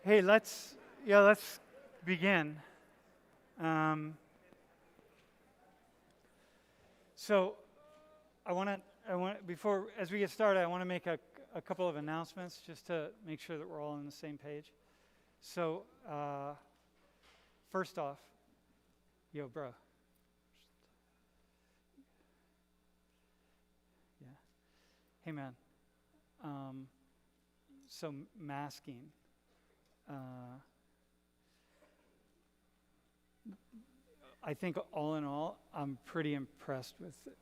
Hey, let's begin. Um, so, before as we get started, I want to make a couple of announcements just to make sure that we're all on the same page. So, first off, yo, bro. Yeah. Hey, man. So masking. I think all in all, I'm pretty impressed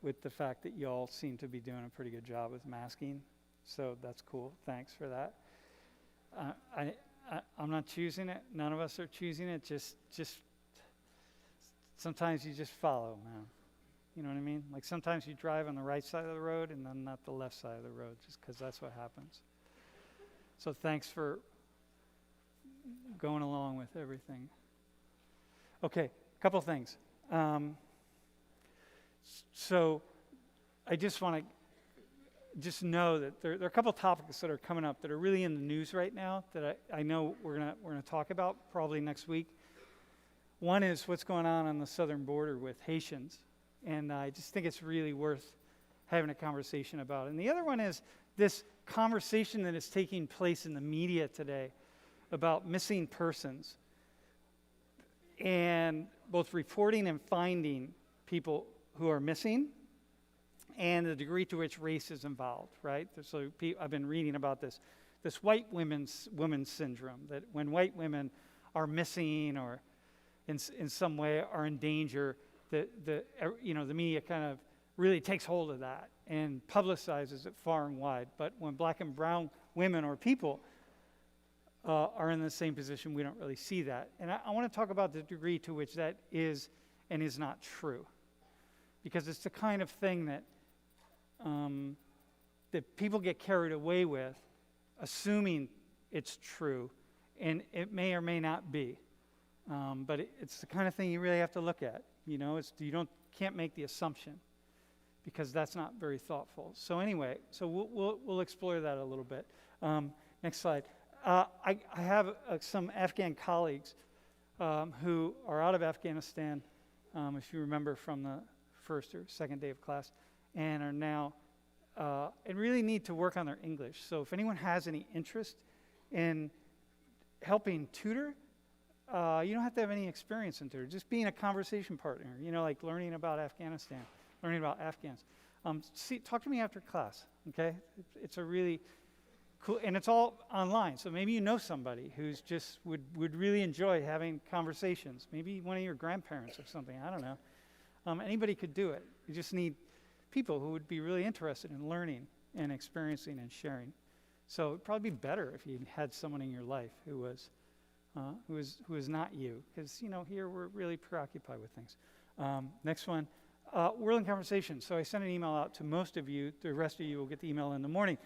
with the fact that y'all seem to be doing a pretty good job with masking. So that's cool. Thanks for that. I'm not choosing it. None of us are choosing it. Just sometimes you just follow, man. You know what I mean? Like sometimes you drive on the right side of the road and then not the left side of the road, just because that's what happens. So thanks for going along with everything. Okay. Couple things. So I just want to know that there are a couple topics that are coming up that are really in the news right now that I know we're gonna talk about probably next week. One is what's going on the southern border with Haitians, and I just think it's really worth having a conversation about. And the other one is this conversation that is taking place in the media today about missing persons, and both reporting and finding people who are missing, and the degree to which race is involved, right? So I've been reading about this white women's syndrome, that when white women are missing or in some way are in danger, the media kind of really takes hold of that and publicizes it far and wide. But when black and brown women or people are in the same position, we don't really see that. And I want to talk about the degree to which that is and is not true. Because it's the kind of thing that that people get carried away with, assuming it's true, and it may or may not be. But it's the kind of thing you really have to look at. You know, can't make the assumption, because that's not very thoughtful. So anyway, we'll explore that a little bit. Next slide. I have some Afghan colleagues who are out of Afghanistan, if you remember from the first or second day of class, and are now and really need to work on their English. So if anyone has any interest in helping tutor, you don't have to have any experience in tutor. Just being a conversation partner, like learning about Afghanistan, learning about Afghans. Talk to me after class, okay? It's a really cool, and it's all online, so maybe you know somebody who's just would really enjoy having conversations. Maybe one of your grandparents or something, I don't know. Anybody could do it. You just need people who would be really interested in learning and experiencing and sharing. So it'd probably be better if you had someone in your life who was not you, because here we're really preoccupied with things. Next one, World in Conversation. So I sent an email out to most of you. The rest of you will get the email in the morning.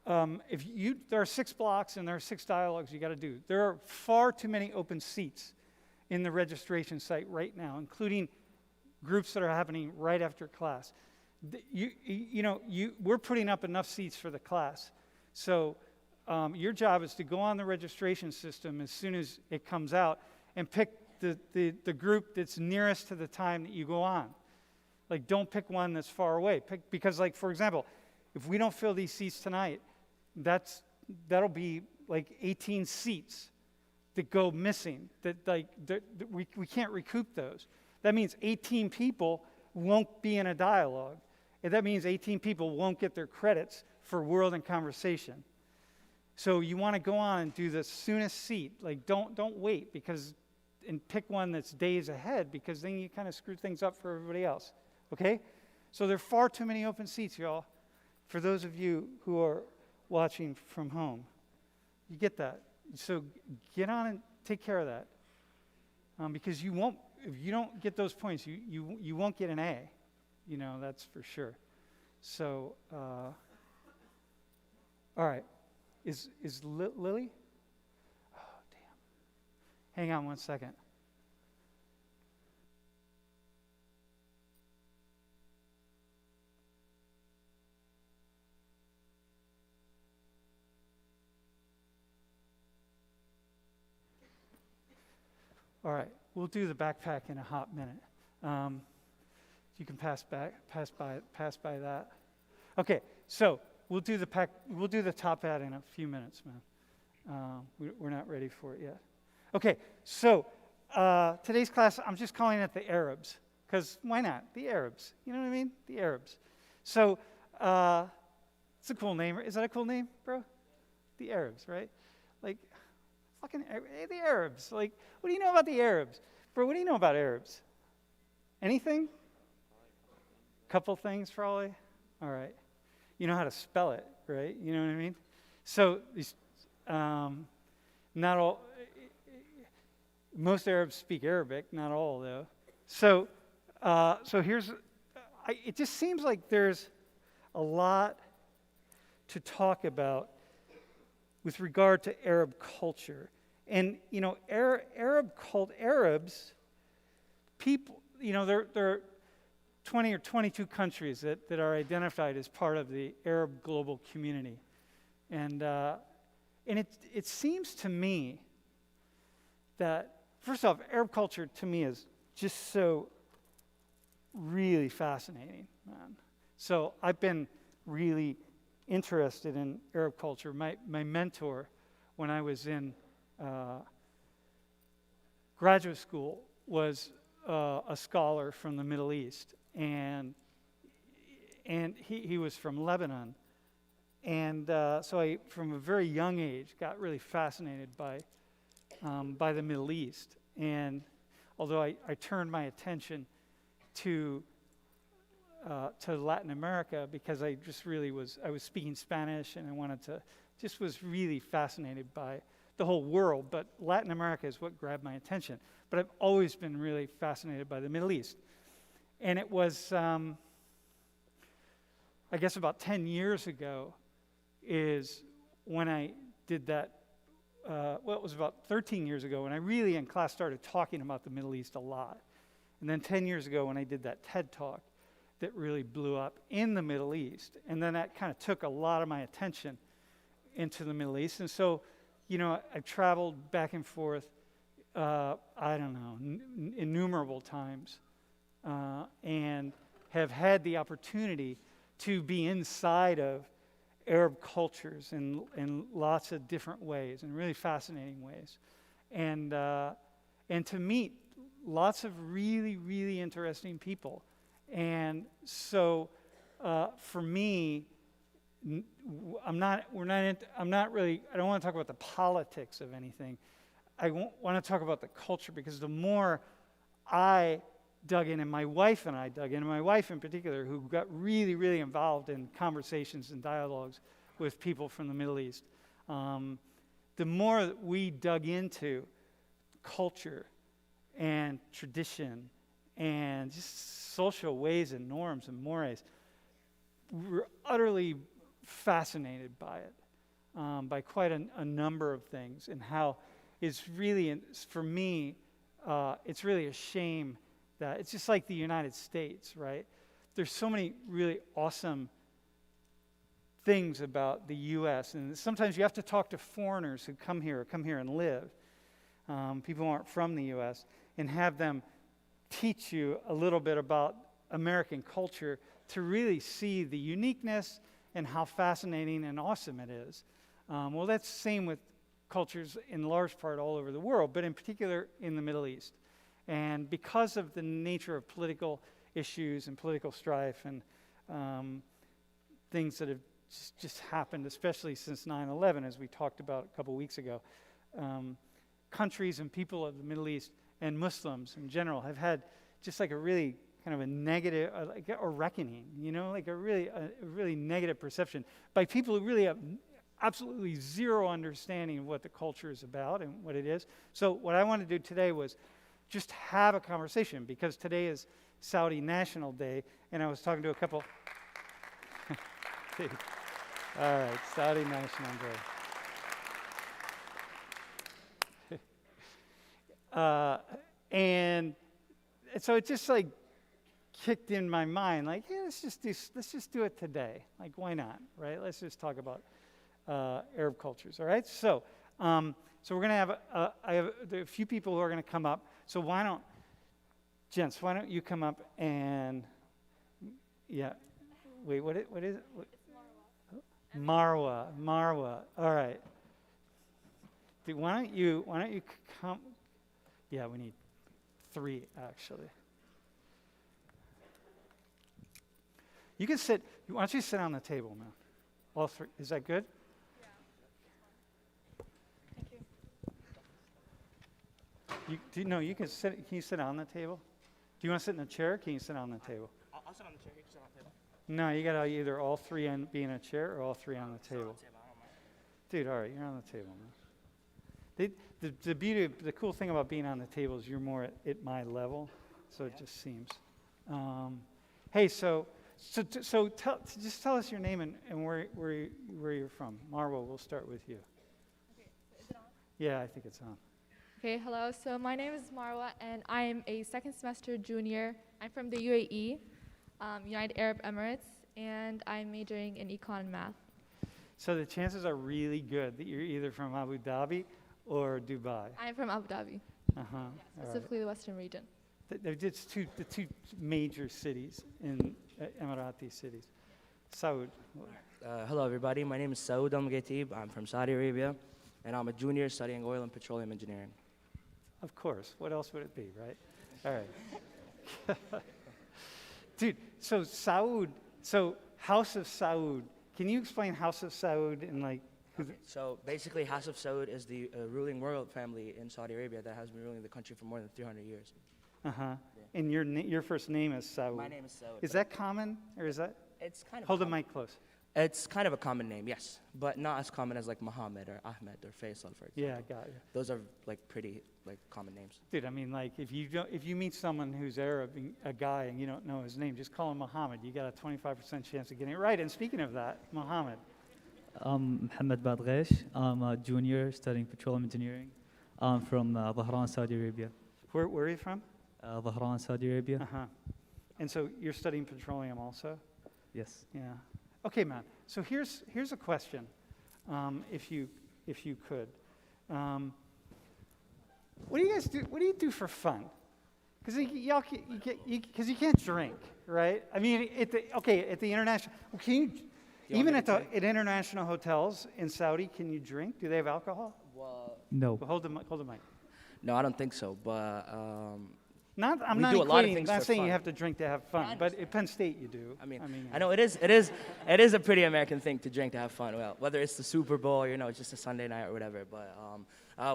There are 6 blocks and there are 6 dialogues you got to do. There are far too many open seats in the registration site right now, including groups that are happening right after class. We're putting up enough seats for the class. So your job is to go on the registration system as soon as it comes out and pick the group that's nearest to the time that you go on. Like, don't pick one that's far away. Because, like, for example, if we don't fill these seats tonight, that'll be like 18 seats that go missing. We can't recoup those. That means 18 people won't be in a dialogue. And that means 18 people won't get their credits for World in Conversation. So you want to go on and do the soonest seat. Like, don't wait and pick one that's days ahead, because then you kind of screw things up for everybody else. Okay? So there are far too many open seats, y'all. For those of you who are watching from home, you get that. So get on and take care of that, because you won't. If you don't get those points, you won't get an A. That's for sure. So, all right. Is Lily? Oh, damn. Hang on one second. All right, we'll do the backpack in a hot minute. You can pass by that. Okay, so we'll do the top hat in a few minutes, man. We're not ready for it yet. Okay, so today's class, I'm just calling it the Arabs, because why not? The Arabs, you know what I mean? The Arabs. So it's a cool name. Is that a cool name, bro? The Arabs, right? Like, fucking, hey, the Arabs. Like, what do you know about the Arabs? Bro, what do you know about Arabs? Anything? Couple things, probably? All right. You know how to spell it, right? You know what I mean? So, these, not all, most Arabs speak Arabic, not all, though. So here's, it just seems like there's a lot to talk about with regard to Arab culture. And, you know, Arabs, people, you know, there are 20 or 22 countries that are identified as part of the Arab global community. And it seems to me that, first off, Arab culture to me is just so really fascinating, man. So I've been really interested in Arab culture. My mentor, when I was in graduate school, was a scholar from the Middle East, and he was from Lebanon. And so I, from a very young age, got really fascinated by the Middle East. And although I turned my attention to Latin America because I just really was speaking Spanish, and I was really fascinated by the whole world, but Latin America is what grabbed my attention. But I've always been really fascinated by the Middle East. And it was, I guess about 10 years ago is when I did that, it was about 13 years ago when I really in class started talking about the Middle East a lot. And then 10 years ago when I did that TED Talk that really blew up in the Middle East. And then that kind of took a lot of my attention into the Middle East. And so, you know, I've traveled back and forth, I don't know, innumerable times, and have had the opportunity to be inside of Arab cultures in lots of different ways, in really fascinating ways, and to meet lots of really, really interesting people. And so, for me, I don't want to talk about the politics of anything. I want to talk about the culture, because the more I dug in, and my wife and I dug in, and my wife in particular, who got really, really involved in conversations and dialogues with people from the Middle East, the more that we dug into culture and tradition and just social ways and norms and mores, we were utterly fascinated by it, by quite a number of things, and how it's really, for me, it's really a shame that it's just like the United States, right? There's so many really awesome things about the U.S., and sometimes you have to talk to foreigners who come here and live, people who aren't from the U.S., and have them teach you a little bit about American culture to really see the uniqueness and how fascinating and awesome it is. Well, that's the same with cultures in large part all over the world, but in particular in the Middle East. And because of the nature of political issues and political strife and things that have just happened, especially since 9/11, as we talked about a couple weeks ago, countries and people of the Middle East and Muslims in general have had just like a really kind of a negative, like a reckoning, you know, like a really negative perception by people who really have absolutely zero understanding of what the culture is about and what it is. So what I want to do today was just have a conversation, because today is Saudi National Day, and I was talking to a couple. All right, Saudi National Day. And so it just like kicked in my mind, like, hey, let's just do it today. Like, why not, right? Let's just talk about Arab cultures, all right? So So we're going to have, there are a few people who are going to come up. So why don't you come up and, yeah, wait, what is it? It's Marwa. Marwa. All right. Dude, why don't you come? Yeah, we need 3 actually. You can sit. Why don't you sit on the table, man? All 3. Is that good? Yeah. Thank you. You can sit. Can you sit on the table? Do you want to sit in a chair? Or can you sit on the table? I'll sit on the chair. You can sit on the table. No, you got to either all 3 be in a chair or all 3 on the table. I don't mind. Dude, all right, you're on the table, man. The cool thing about being on the table is you're more at my level, so it just seems. Hey, just tell us your name and where you're from. Marwa, we'll start with you. Okay, is it on? Yeah, I think it's on. Okay, hello. So my name is Marwa, and I am a second semester junior. I'm from the UAE, United Arab Emirates, and I'm majoring in econ and math. So the chances are really good that you're either from Abu Dhabi or Dubai. I'm from Abu Dhabi, specifically the Western region. They're just the two major cities in Emirati cities. Saud. Hello, everybody. My name is Saud Al-Mughaitib. I'm from Saudi Arabia, and I'm a junior studying oil and petroleum engineering. Of course. What else would it be, right? All right. Dude, so Saud, House of Saud. Can you explain House of Saud and like? So basically, House of Saud is the ruling royal family in Saudi Arabia that has been ruling the country for more than 300 years. Uh-huh. Yeah. And your first name is Saud. My name is Saud. Is that common, or is that? It's kind of. Hold the mic close. It's kind of a common name, yes, but not as common as like Muhammad or Ahmed or Faisal, for example. Yeah, got you. Those are like pretty like common names. Dude, I mean, like if you meet someone who's Arab, a guy, and you don't know his name, just call him Muhammad. You got a 25% chance of getting it right. And speaking of that, Muhammad. I'm Mohammed Badghesh. I'm a junior studying petroleum engineering. I'm from Dhahran, Saudi Arabia. Where are you from? Dhahran, Saudi Arabia. Uh-huh. And so you're studying petroleum also? Yes. Yeah. Okay, man. So here's a question, if you could. What do you guys do? What do you do for fun? Because you can't drink, right? I mean, at the international. Can you? Even at international hotels in Saudi, can you drink? Do they have alcohol? Well, No. Well, hold the mic. no, I don't think so. But I'm we not do a lot of equating. things Not for saying fun. you have to drink to have fun, but at Penn State you do. I mean, I know it is a pretty American thing to drink to have fun. Well, whether it's the Super Bowl, it's just a Sunday night or whatever. But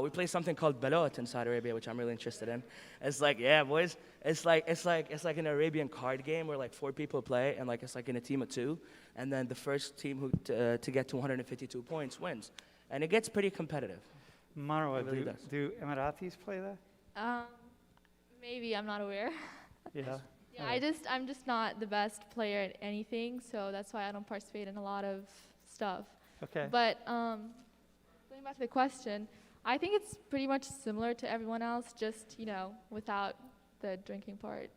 we play something called balot in Saudi Arabia, which I'm really interested in. It's like, yeah, boys, it's like an Arabian card game where like 4 people play, and like it's like in a team of 2, and then the first team who to get 252 points wins, and it gets pretty competitive. Marwa, really do Emiratis play that? Maybe, I'm not aware. Yeah. Yeah, I'm just not the best player at anything, so that's why I don't participate in a lot of stuff. Okay. But going back to the question, I think it's pretty much similar to everyone else, just without the drinking part.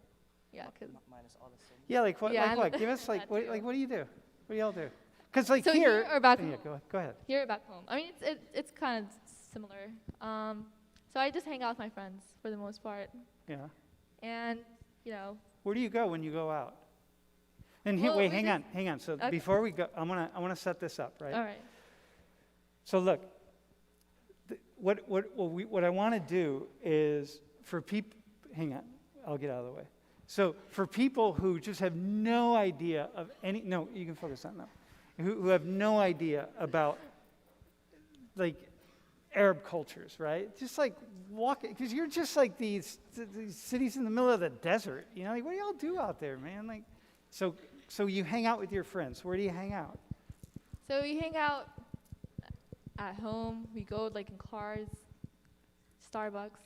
Yeah, because Minus all the sin. Yeah, like what? Yeah, Like what? Give us that what too. do you do? What do y'all do? Because like So here or back yeah, home? go ahead. Here or back home. I mean, it's kind of similar. So I just hang out with my friends for the most part, Yeah. and Where do you go when you go out? And here, Well, wait, we hang on. So Okay. before we go, I wanna set this up, right? all right. So look, what I want to do is for people. Hang on, I'll get out of the way. So for people who just have no idea of no, you can focus on that. Who have no idea about like Arab cultures, right? Just like walk, because you're just like these cities in the middle of the desert. Like, what do y'all do out there, man? Like, so you hang out with your friends. Where do you hang out? So we hang out at home. We go like in cars, Starbucks.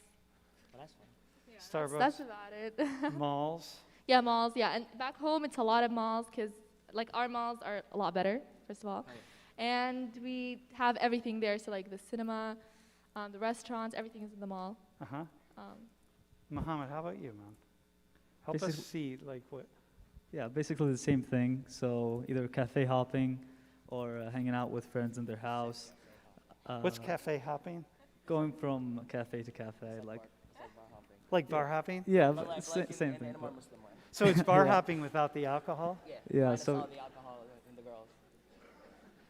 Well, that's fun. Yeah, Starbucks. That's about it. Malls. Yeah, malls. Yeah, and back home it's a lot of malls because like our malls are a lot better, first of all, and we have everything there. So like the cinema, the restaurants, everything is in the mall. Uh-huh. Muhammad, how about you, man? Help us Basically- see like what. Yeah, basically the same thing. So either cafe hopping or hanging out with friends in their house. What's cafe hopping? going from cafe to cafe, like Like bar hopping? yeah, But but like, same in thing. a more Muslim way. So it's bar Yeah. hopping without the alcohol? Yeah, minus so- all the alcohol in the girls.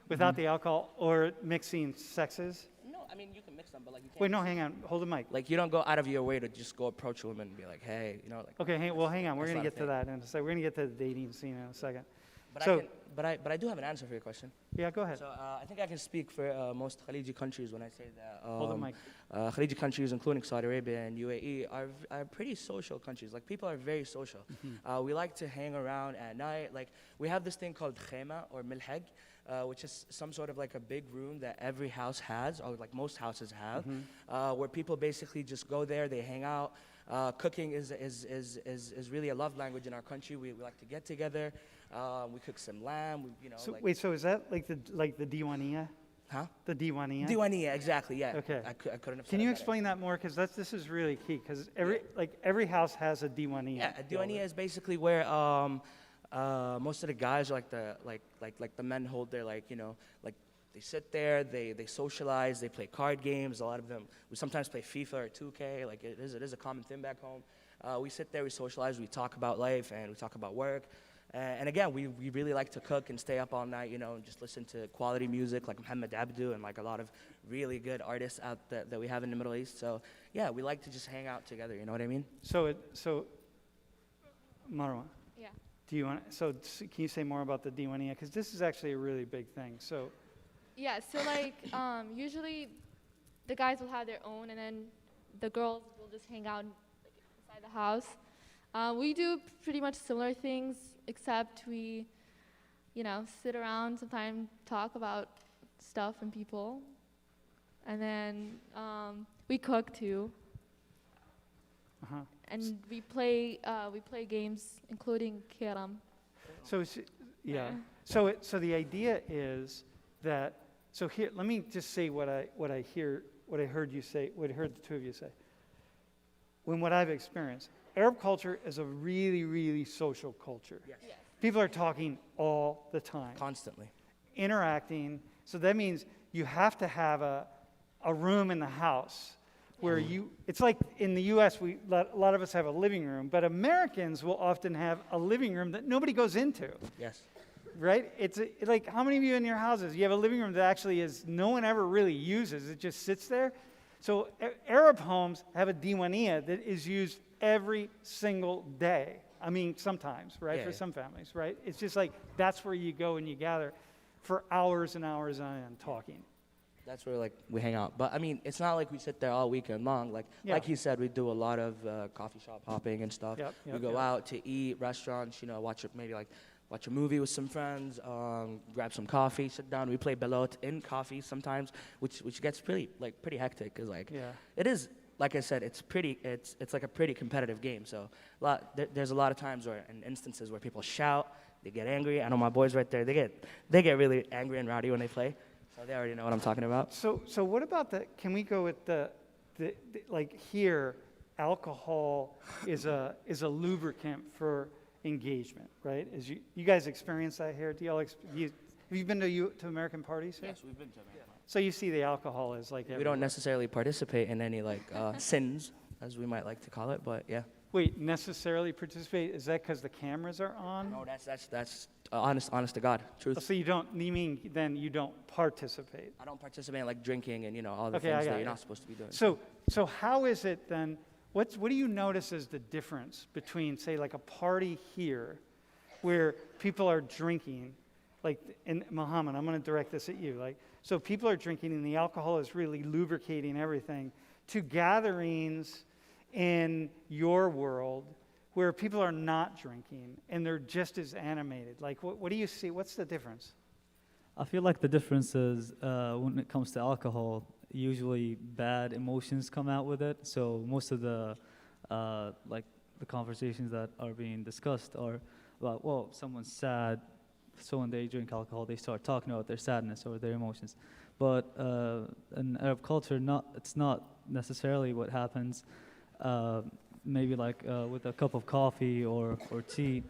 Without the alcohol or mixing sexes? No, I mean you can mix them, but like you can't. Wait, no, hang on. Hold the mic. Like you don't go out of your way to just go approach a woman and be like, hey, you know, like. Okay, hang on. We're That's going to not a get to that in a second. We're going to get to the dating scene in a second. But So- I can, but I do have an answer for your question. Yeah, go ahead. So I think I can speak for most Khaliji countries when I say that. Hold the mic. Khaliji countries, including Saudi Arabia and UAE, are pretty social countries. Like people are very social. We like to hang around at night. Like we have this thing called khema or milheg, which is some sort of like a big room that every house has, or like most houses have, where people basically just go there, they hang out. Cooking is really a love language in our country. We like to get together. We cook some lamb. So like, wait, so is that like the diwania? huh? The diwania? Diwania, exactly, yeah. Okay. I couldn't have Can said you it better. explain that more? Because this is really key. Because every house has a diwania. Yeah, a diwania is basically where most of the guys, like the men, hold their like they sit there, they socialize, they play card games. A lot of them, we sometimes play FIFA or 2K. Like it is a common thing back home. We sit there, we socialize, we talk about life, and we talk about work. And again, we really like to cook and stay up all night, and just listen to quality music like Muhammad Abdu and like a lot of really good artists out that we have in the Middle East. So yeah, we like to just hang out together. You know what I mean? So Marwa, Yeah. do you want? So can you say more about the diwania? Because this is actually a really big thing. So Yeah, so like usually the guys will have their own, and then the girls will just hang out like, inside the house. We do pretty much similar things, except we, sit around sometimes, talk about stuff and people, and then we cook too, uh-huh. and we play games, including Kiram. So yeah. Yeah. So the idea is that. So here, let me just say what I heard you say, what I heard the two of you say. When what I've experienced, Arab culture is a really, really social culture. Yes. Yes. People are talking all the time, Constantly. interacting. So that means you have to have a room in the house where it's like in the U.S., a lot of us have a living room, but Americans will often have a living room that nobody goes into. Yes. Right? It's like, how many of you in your houses, you have a living room that actually no one ever really uses, it just sits there? So Arab homes have a diwania that is used every single day. I mean, sometimes, right? For some families, right? It's just like, that's where you go and you gather for hours and hours on end talking. That's where we hang out. But I mean, it's not like we sit there all weekend long. Like he said, we do a lot of coffee shop hopping and stuff. We go out to eat, restaurants, watch a movie with some friends, grab some coffee, sit down. We play belot in coffee sometimes, which gets pretty hectic. Cause it is, like I said, it's like a pretty competitive game. So there's a lot of times and instances where people shout, they get angry. I know my boys right there, they get really angry and rowdy when they play. So they already know what I'm talking about. So what about can we go with the like here, alcohol is a lubricant for engagement, right? As you guys experience that here? Do y'all have you been to American parties here? Yes, we've been to America. So you see the alcohol is like We everywhere. don't necessarily participate in any sins, as we might like to call it, but yeah. Wait, necessarily participate? Is that because the cameras are on? No, that's honest to God, truth. So you mean then you don't participate? I don't participate in drinking and all the Okay, I things got that it. you're not supposed to be doing. So how is it then? What do you notice as the difference between, say, like a party here, where people are drinking, like in Muhammad? I'm going to direct this at you. So people are drinking, and the alcohol is really lubricating everything. To gatherings in your world where people are not drinking and they're just as animated. What do you see? What's the difference? I feel like the difference is when it comes to alcohol, usually bad emotions come out with it. So most of the the conversations that are being discussed are about, well, someone's sad, so when they drink alcohol, they start talking about their sadness or their emotions. But in Arab culture, it's not necessarily what happens. Maybe with a cup of coffee or tea,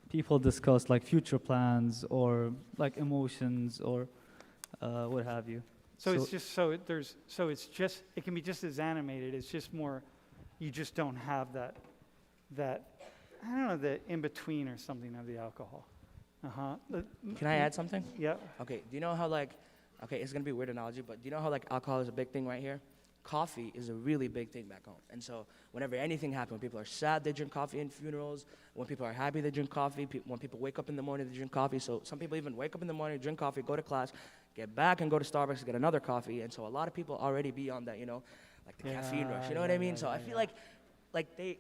people discuss future plans or emotions or what have you. So it's just it can be just as animated. It's just more, you just don't have that I don't know, the in between or something of the alcohol. Can I add something? Yeah. Okay, do you know how okay, it's gonna be a weird analogy, but do you know how alcohol is a big thing right here? Coffee is a really big thing back home. And so whenever anything happens, when people are sad, they drink coffee in funerals. When people are happy, they drink coffee. When people wake up in the morning, they drink coffee. So some people even wake up in the morning, drink coffee, go to class, get back and go to Starbucks to get another coffee. And so a lot of people already be on that, the caffeine rush. You know what I mean? So I feel like they,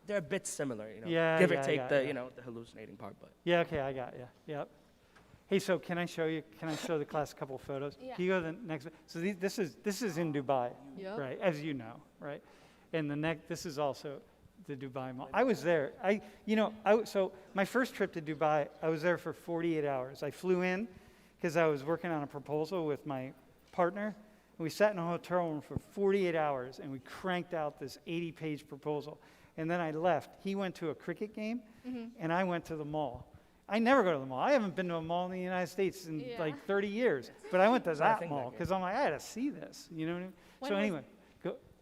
they're a bit similar, give or take the hallucinating part. But Yeah, okay, I got you. Yep. Hey, so can I show the class a couple photos? Yeah. Can you go to the next? So this is in Dubai, Yep. right? As you know, right? And this is also the Dubai Mall. I was there. So my first trip to Dubai, I was there for 48 hours. I flew in because I was working on a proposal with my partner. And we sat in a hotel room for 48 hours and we cranked out this 80-page proposal. And then I left. He went to a cricket game and I went to the mall. I never go to the mall. I haven't been to a mall in the United States in like 30 years. But I went to that thing mall back because I'm like, I had to see this. You know what I mean? When So was- anyway,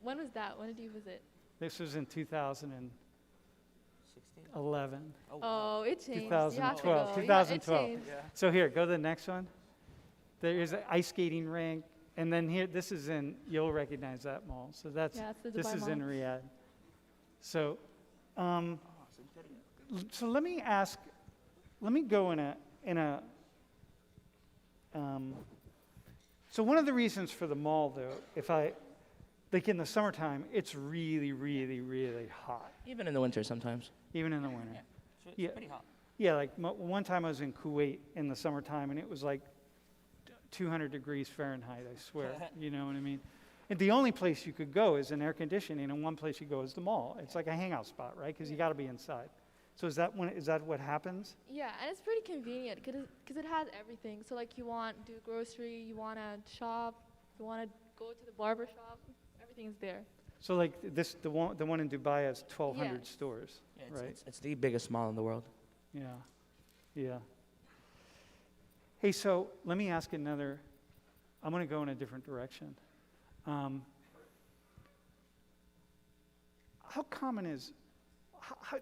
When was that? When did you visit? this was in 2011. Oh, it changed. You have to 2012. go. 2012. Yeah, it changed. So here, go to the next one. There is an ice skating rink. And then here, this is you'll recognize that mall. So Yeah, it's the this Dubai is Mall. in Riyadh. So, so let me go so one of the reasons for the mall though, like in the summertime, it's really, really, really hot, even in the winter sometimes. even in the winter. It's Yeah. pretty hot. Yeah, like one time I was in Kuwait in the summertime and it was like 200 degrees Fahrenheit, I swear. You know what I mean? And the only place you could go is in air conditioning, and one place you go is the mall. It's like a hangout spot, right? Because you got to be inside. So is that what happens? Yeah, and it's pretty convenient because it has everything. So like you want to do grocery, you want to shop, you want to go to the barber shop, everything's there. So like the one in Dubai has 1,200 Yeah. stores, Yeah, right? it's the biggest mall in the world. Yeah, yeah. Hey, so let me ask another. I'm going to go in a different direction. How common is?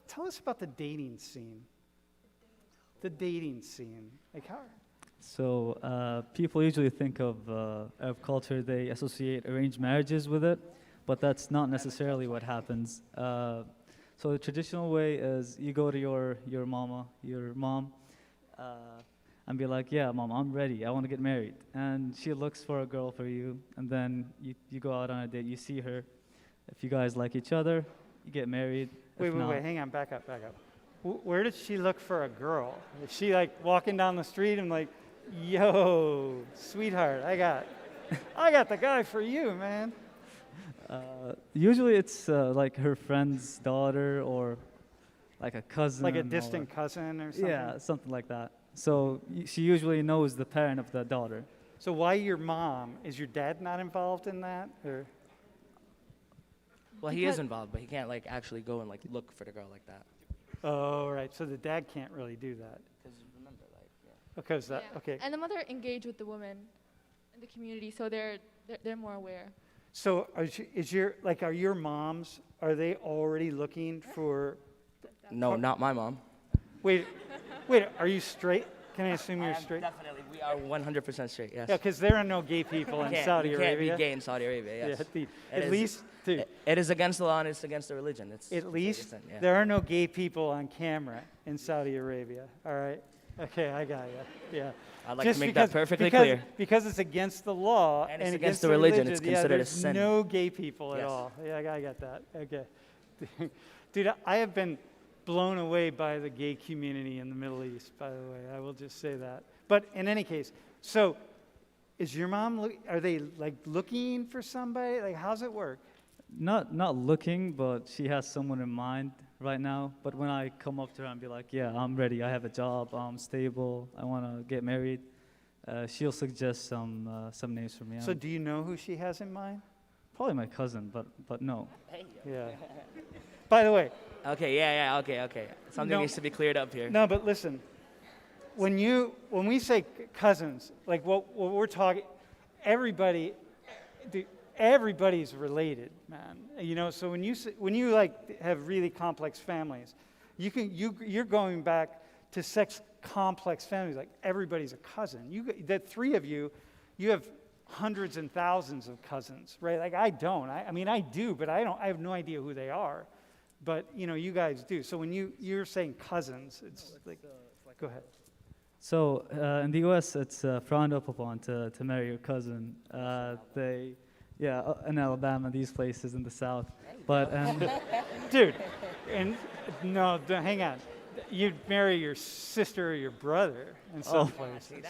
Tell us about the dating scene. The dating scene, like how? So people usually think of Arab culture, they associate arranged marriages with it, but that's not necessarily what happens. So the traditional way is you go to your mom, and be like, yeah, mom, I'm ready. I want to get married. And she looks for a girl for you, and then you go out on a date. You see her. If you guys like each other, you get married. Wait, hang on, back up. Where did she look for a girl? Is she like walking down the street and like, yo, sweetheart, I got the guy for you, man. Usually it's like her friend's daughter or like a cousin. Like a or distant cousin or something? Yeah, something like that. So she usually knows the parent of the daughter. So why your mom? Is your dad not involved in that? Or? Well, he is involved, but he can't actually go and look for the girl like that. Oh, right. So the dad can't really do that. Because remember, Because that, Yeah. okay. And the mother engage with the woman in the community, so they're more aware. So are your moms, are they already looking for, No, not my mom. wait, are you straight? Can I assume you're straight? Definitely, we are 100% straight. Yes. Yeah, because there are no gay people in Saudi you Arabia. can't be gay in Saudi Arabia. Yes. Yeah, It at is- least, dude, It is against the law and it's against the religion. at least yeah. there are no gay people on camera in Saudi Arabia. All right? Okay, I got you. Yeah. I'd like Just to make that perfectly because, clear. Because it's against the law And it's and against the religion, it's yeah, considered a there's sin. no gay people at Yes. all. Yeah, I got that. Okay. Dude, I have been blown away by the gay community in the Middle East, by the way. I will just say that. But in any case, so is your mom, are they looking for somebody? Like, how's it work? Not looking, but she has someone in mind right now. But when I come up to her and be like, yeah, I'm ready. I have a job. I'm stable. I want to get married. She'll suggest some names for me. So do you know who she has in mind? Probably my cousin, but no. Yeah. By the way, Okay, okay. Something No. needs to be cleared up here. no, but listen. When we say cousins, like what we're talking, everybody, dude, everybody's related, man. You know, so when you like have really complex families, you're going back to sex complex families. Like everybody's a cousin. The three of you have hundreds and thousands of cousins, right? Like I don't. I mean, I do, but I don't. I have no idea who they are. But you know, you guys do. So when you're saying cousins, it's like, go ahead. So in the U.S., it's frowned upon to marry your cousin. In Alabama, these places in the South. But Dude, and no, hang on. You'd marry your sister or your brother in some places.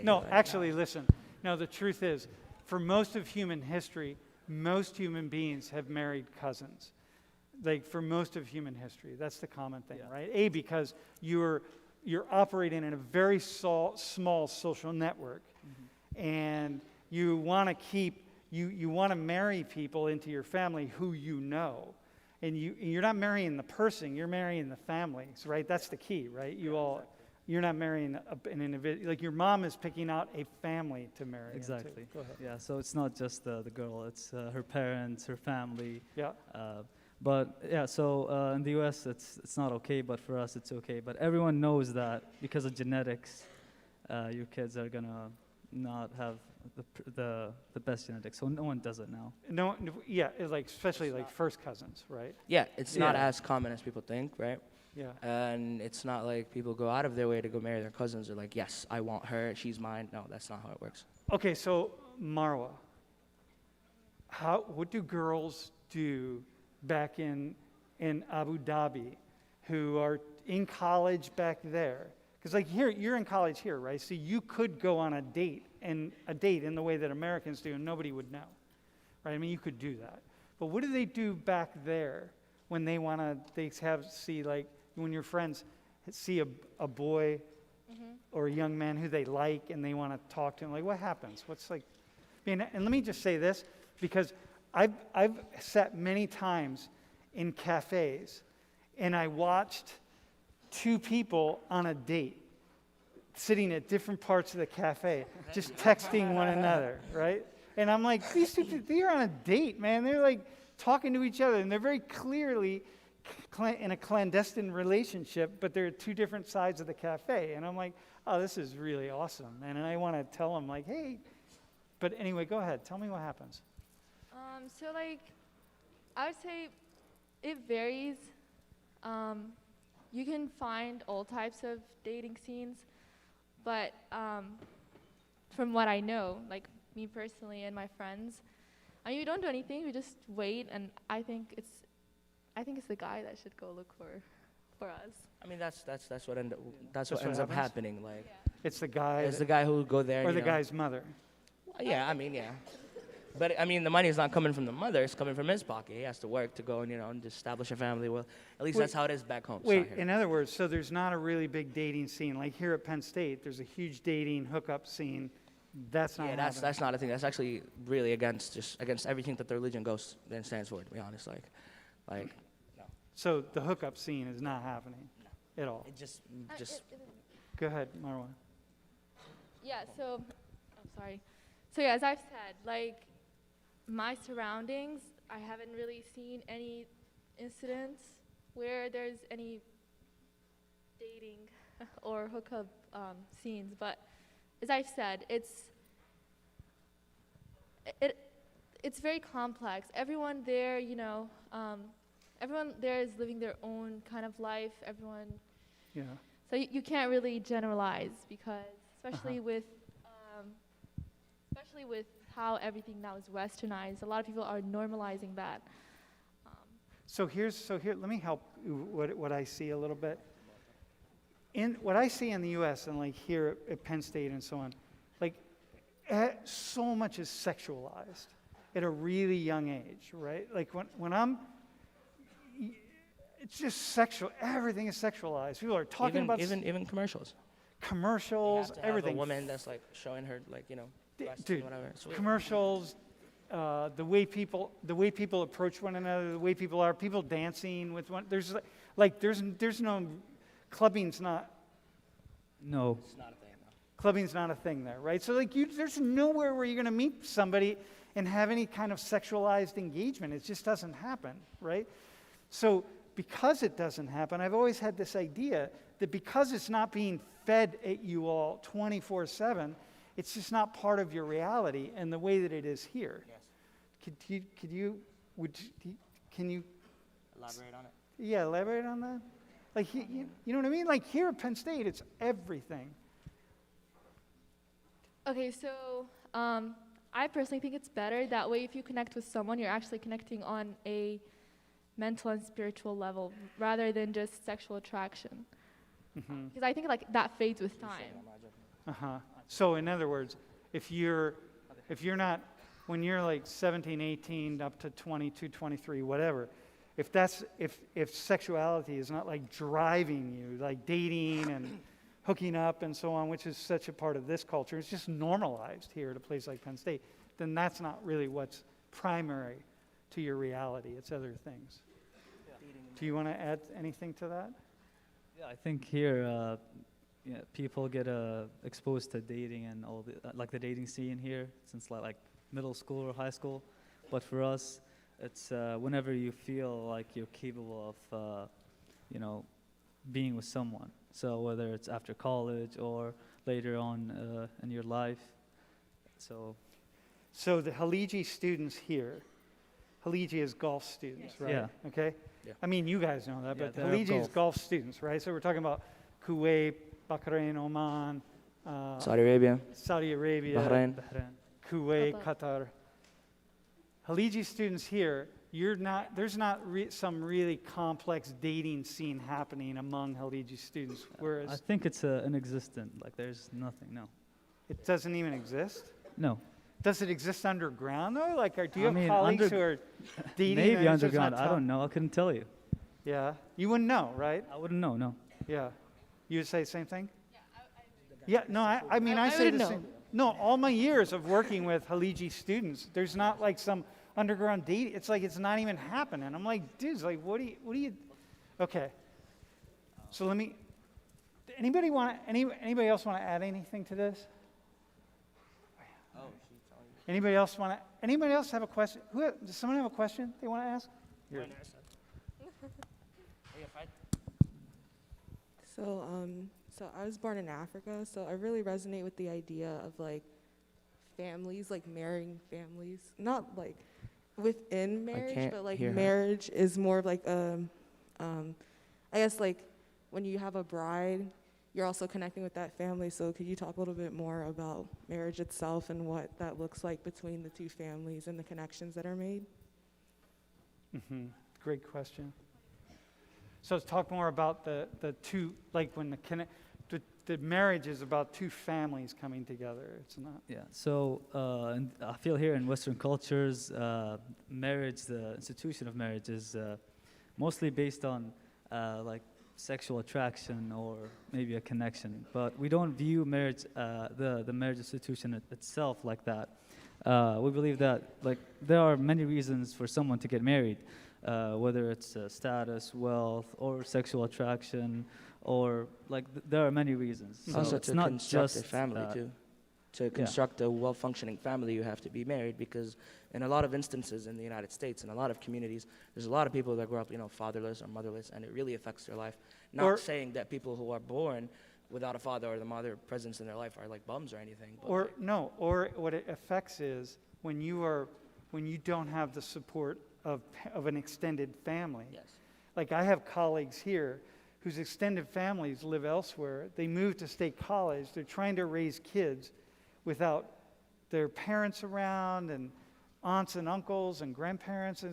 No, actually, listen. No, the truth is, for most of human history, most human beings have married cousins. Like for most of human history, that's the common thing, right? Because you're operating in a very small social network, and you want to keep you want to marry people into your family who you know, and you're not marrying the person, you're marrying the families, right? That's the key, right? You're not marrying an individual. Like your mom is picking out a family to marry. Exactly. Go ahead. Yeah, so it's not just the girl; it's her parents, her family. Yeah. But yeah, so in the U.S. it's not okay, but for us it's okay. But everyone knows that because of genetics, your kids are gonna not have the best genetics. So no one does it now. No, yeah, it's like especially like first cousins, right? Yeah, it's not Yeah. as common as people think, right? Yeah. And it's not like people go out of their way to go marry their cousins. They're like, yes, I want her, she's mine. No, that's not how it works. Okay, so Marwa, what do girls do back in Abu Dhabi who are in college back there? Because like here, you're in college here, right? So you could go on a date in the way that Americans do, and nobody would know, right? I mean, you could do that. But what do they do back there when they want to? See like when your friends see a boy or a young man who they like, and they want to talk to him. Like, what happens? What's like? I mean, and let me just say this, because I've sat many times in cafes, and I watched two people on a date sitting at different parts of the cafe, just texting one another, right? And I'm like, these two, they're on a date, man. They're like talking to each other, and they're very clearly in a clandestine relationship, but they're at two different sides of the cafe. And I'm like, oh, this is really awesome, man. And I want to tell them, like, hey, but anyway, go ahead. Tell me what happens. So like, I would say it varies. You can find all types of dating scenes, but from what I know, like me personally and my friends, I mean, we don't do anything. We just wait, and I think it's the guy that should go look for us. I mean, that's what ends what up happens? happening. Like, It's the guy, it's the guy who will go there. or you the know. guy's mother. Yeah, I mean, yeah. But I mean, the money is not coming from the mother; it's coming from his pocket. He has to work to go and and establish a family. Well, at least Wait, that's how it is back home. It's Wait, not here. in other words, so there's not a really big dating scene. Like here at Penn State, there's a huge dating hookup scene. That's not Yeah, happening. that's not a thing. That's actually really against everything that the religion goes and stands for. To be honest, like no. So the hookup scene is not happening at all. It just Go ahead, Marwa. Yeah, so, I'm sorry. So yeah, as I've said, like, my surroundings, I haven't really seen any incidents where there's any dating or hookup scenes. But as I've said, it's very complex. Everyone there, everyone there is living their own kind of life. Yeah. So you can't really generalize because, especially with how everything now is westernized, a lot of people are normalizing that. So here, let me help what I see a little bit. In what I see in the U.S. and like here at Penn State and so on, like so much is sexualized at a really young age, right? Like it's just sexual. Everything is sexualized. People are talking about even commercials. commercials, You have to have everything. a woman that's like showing her breasts Dude, and whatever. It's weird. commercials, the way people approach one another, the way people dancing with one. There's no clubbing's not. No. It's not a thing. No. Clubbing's not a thing there, right? So like there's nowhere where you're going to meet somebody and have any kind of sexualized engagement. It just doesn't happen, right? So because it doesn't happen, I've always had this idea that because it's not being fed at you all 24/7, it's just not part of your reality in the way that it is here. Yes. Can you Elaborate on it. yeah, elaborate on that? Like, you know what I mean? Like here at Penn State, it's everything. Okay, so I personally think it's better that way. If you connect with someone, you're actually connecting on a mental and spiritual level rather than just sexual attraction. Because I think like that fades with time. So in other words, if you're not, when you're like 17, 18, up to 22, 23, whatever, if sexuality is not like driving you, like dating and hooking up and so on, which is such a part of this culture, it's just normalized here at a place like Penn State, then that's not really what's primary to your reality. It's other things. Do you want to add anything to that? Yeah, I think here, people get exposed to dating and all the like the dating scene here since like middle school or high school. But for us, it's whenever you feel like you're capable of, being with someone. So whether it's after college or later on in your life. So the Haligi students here, Haligi is golf students, right? Yeah. Okay? Yeah. I mean, you guys know that, Yeah, but they're Haligi is golf. golf students, right? So we're talking about Kuwait, Bahrain, Oman, Saudi Arabia, Saudi Arabia, Bahrain. Kuwait, Qatar. Qatar. Haligi students here, there's not some really complex dating scene happening among Haligi students, I whereas think it's inexistent. Like there's nothing. No. it doesn't even exist. No. Does it exist underground though? Like, do you I have mean, colleagues who are dating? Maybe and it's just underground. not I don't know. I couldn't tell you. Yeah, you wouldn't know, right? I wouldn't know. No. Yeah, you would say the same thing. Yeah, no, I mean, I I say the wouldn't same. No, all my years of working with Haligi students, there's not like some underground dating. It's like it's not even happening. I'm like, dudes, like, what do you? Okay. So anybody else want to add anything to this? Anybody else have a question? Does someone have a question they want to ask? Here. So I was born in Africa, so I really resonate with the idea of like families, like marrying families, not like within marriage, can't but like hear her. marriage is more of like I guess like when you have a bride, you're also connecting with that family. So could you talk a little bit more about marriage itself and what that looks like between the two families and the connections that are made? Great question. So let's talk more about the two, like when the marriage is about two families coming together. It's not. Yeah. So and I feel here in Western cultures, marriage, the institution of marriage, is mostly based on like sexual attraction or maybe a connection. But we don't view marriage, the marriage institution itself like that. We believe that like there are many reasons for someone to get married, whether it's status, wealth, or sexual attraction, or like there are many reasons. So Also it's to not construct just a family too. To construct a well-functioning family, you have to be married, because in a lot of instances in the United States, in a lot of communities, there's a lot of people that grow up, fatherless or motherless, and it really affects their life. Not saying that people who are born without a father or the mother presence in their life are like bums or anything. But Or what it affects is when you don't have the support of an extended family. yes. Like I have colleagues here whose extended families live elsewhere. They move to State College. They're trying to raise kids without their parents around and aunts and uncles and grandparents. And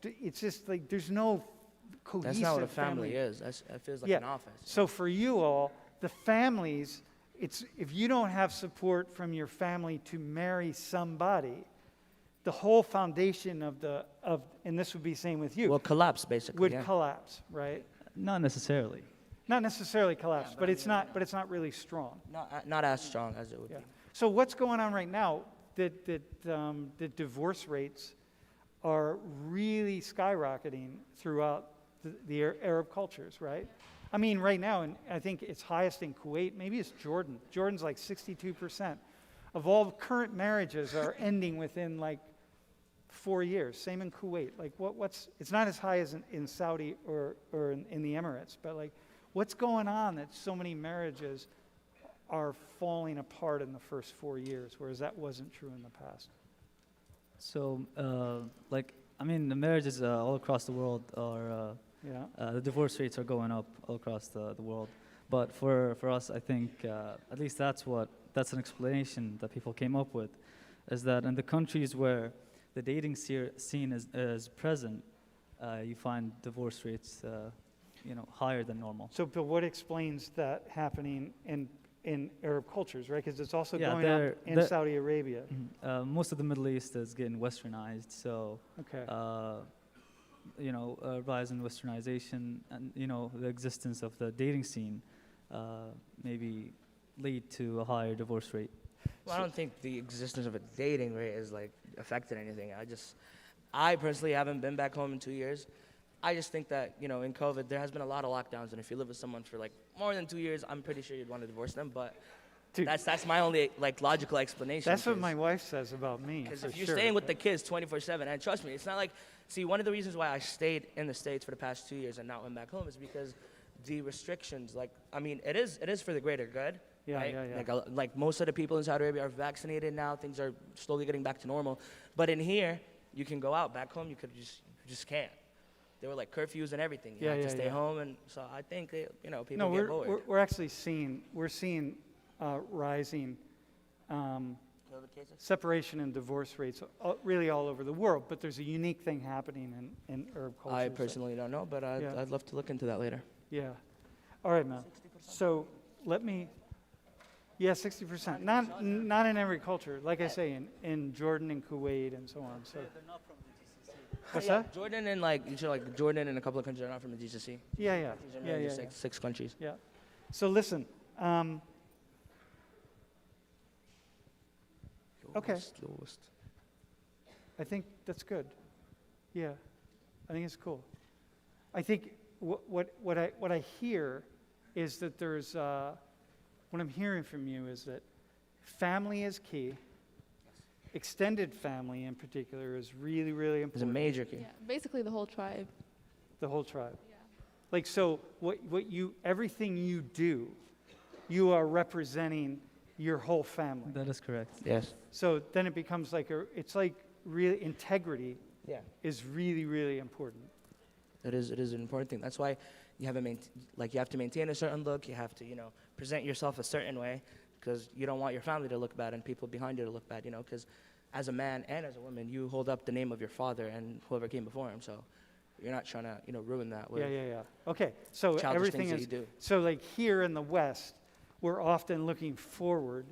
it's just like there's no cohesive That's not what a family is. It feels like Yeah. an office. So for you all, the families, if you don't have support from your family to marry somebody, the whole foundation and this would be same with you, Will collapse, basically. would yeah. collapse, right? not necessarily. Not necessarily collapse, but it's not really strong. Not as strong as it would Yeah. be. So what's going on right now? The divorce rates are really skyrocketing throughout the Arab cultures, right? I mean, right now, and I think it's highest in Kuwait. Maybe it's Jordan. Jordan's like 62% of all current marriages are ending within like 4 years. Same in Kuwait. Like, it's not as high as in Saudi or in the Emirates, but like, what's going on that so many marriages are falling apart in the first 4 years, whereas that wasn't true in the past? So, I mean, the marriages all across the world are, Yeah. the divorce rates are going up all across the world. But for us, I think at least that's an explanation that people came up with, is that in the countries where the dating scene is present, you find divorce rates, higher than normal. So, but what explains that happening in Arab cultures, right? Because it's also Yeah, going on in Saudi Arabia. Most of the Middle East is getting westernized, so Okay. rise in westernization and the existence of the dating scene maybe lead to a higher divorce rate. Well, I don't think the existence of a dating rate is like affected anything. I personally haven't been back home in 2 years. I just think that, in COVID, there has been a lot of lockdowns, and if you live with someone for like more than 2 years, I'm pretty sure you'd want to divorce them. But Dude, that's my only like logical explanation. that's what my wife says about me. Because for if you're sure. staying with the kids 24/7, and trust me, it's not like, see, one of the reasons why I stayed in the States for the past 2 years and not went back home is because the restrictions, it is for the greater good. Yeah, right? yeah, yeah. Like most of the people in Saudi Arabia are vaccinated now. Things are slowly getting back to normal. But in here, you can go out. Back home, you just can't. There were like curfews and everything. You Yeah, have to yeah, stay yeah. home, and so I think people No, get bored. we're actually seeing rising COVID cases? separation and divorce rates really all over the world. But there's a unique thing happening in Arab cultures. I personally don't know, but Yeah. I'd love to look into that later. Yeah. All right, man. So let me. Yeah, 60%. Not in every culture. Like I say, in Jordan and Kuwait and so on. So. What's Yeah, that? Jordan and Jordan and a couple of countries are not from the GCC. Yeah, yeah. These are Yeah, really yeah, just yeah. like 6 countries. Yeah. So listen. Okay. Lowest. I think that's good. Yeah, I think it's cool. I think what I hear is that there's what I'm hearing from you is that family is key. Extended family in particular is really, really It's a important. major key. Yeah, basically the whole tribe. The whole tribe. Yeah. Like, so everything you do, you are representing your whole family. That is correct. Yes. So then it becomes like it's like really integrity Yeah. is really, really important. It is an important thing. That's why you have to maintain a certain look. You have to present yourself a certain way, because you don't want your family to look bad and people behind you to look bad. Because as a man and as a woman, you hold up the name of your father and whoever came before him. So you're not trying to ruin that with Yeah. Okay, so childish everything things that is you do. so like here in the West, we're often looking forward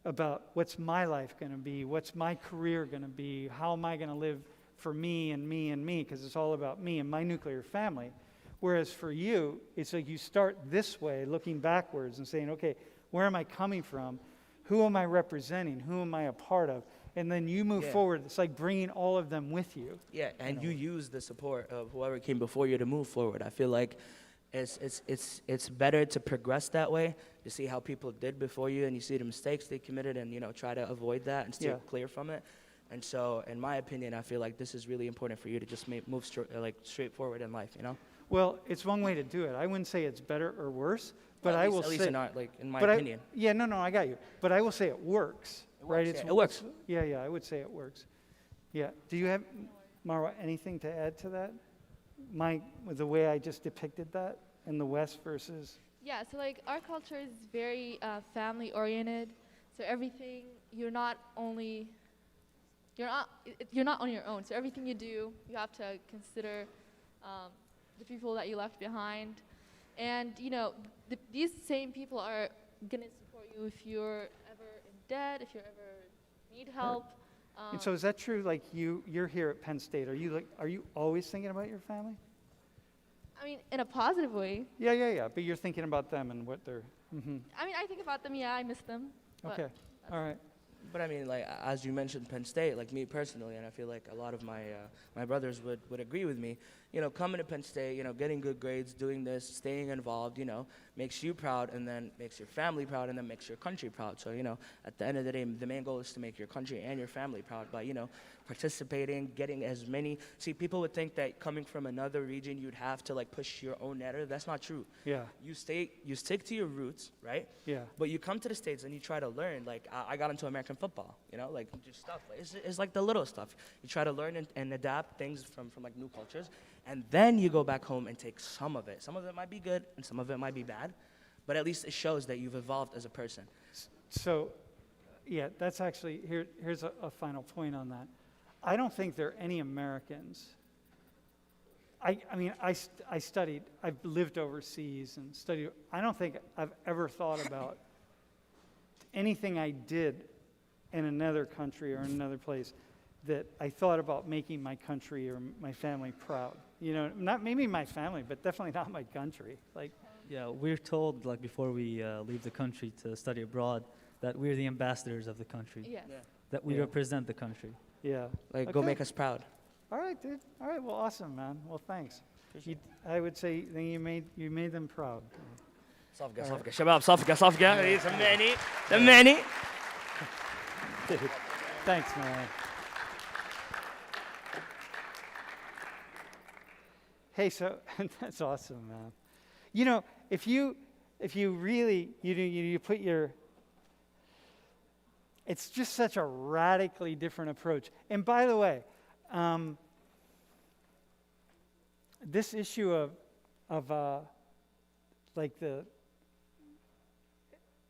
about what's my life going to be, what's my career going to be, how am I going to live for me and me and me, because it's all about me and my nuclear family. Whereas for you, it's like you start this way, looking backwards and saying, okay, where am I coming from? Who am I representing? Who am I a part of? And then you move Yeah. forward. It's like bringing all of them with you. Yeah, and you use the support of whoever came before you to move forward. I feel like it's better to progress that way, to see how people did before you, and you see the mistakes they committed, and try to avoid that and steer Yeah. clear from it. And so, in my opinion, I feel like this is really important for you to just move straight forward in life. Well, it's one way to do it. I wouldn't say it's better or worse, but Well, I will at least say, in our, in my but opinion. no, I got you. But I will say it works, right? works, yeah, it works. Yeah, I would say it works. Yeah. Do you have, Marwa, anything to add to that? With the way I just depicted that in the West versus. Yeah, so like our culture is very family oriented. So everything you're not on your own. So everything you do, you have to consider the people that you left behind, and these same people are gonna support you if you're ever in debt, if you ever need help. And so is that true? Like you're here at Penn State. Are you always thinking about your family? I mean, in a positive way. Yeah. But you're thinking about them and what they're. Mm-hmm. I mean, I think about them. Yeah, I miss them. but Okay. All right. But I mean, like as you mentioned, Penn State, like me personally, and I feel like a lot of my brothers would agree with me. coming to Penn State, getting good grades, doing this, staying involved, makes you proud, and then makes your family proud, and then makes your country proud. So, at the end of the day, the main goal is to make your country and your family proud by, participating, getting as many. See, people would think that coming from another region, you'd have to like push your own narrative. That's not true. Yeah. You stick to your roots, right? Yeah. But you come to the States and you try to learn. Like, I got into American football, like just stuff. It's like the little stuff. You try to learn and adapt things from like new cultures. And then you go back home and take some of it. Some of it might be good and some of it might be bad. But at least it shows that you've evolved as a person. So, yeah, that's actually, here's a final point on that. I don't think there are any Americans. I mean, I studied, I've lived overseas and studied. I don't think I've ever thought about anything I did in another country or in another place that I thought about making my country or my family proud. Not maybe my family, but definitely not my country. Like, Yeah, we're told like before we leave the country to study abroad that we're the ambassadors of the country, Yes. Yeah. that we Yeah. represent the country. yeah. Like, go Okay. make us proud. All right, dude. All right, well, awesome, man. Well, thanks. I would say then you made them proud. صفقة All right. صفقة شباب صفقة سمعني Dude, thanks, man. Hey, so that's awesome, man. If you really you put your, it's just such a radically different approach. And by the way, this issue of like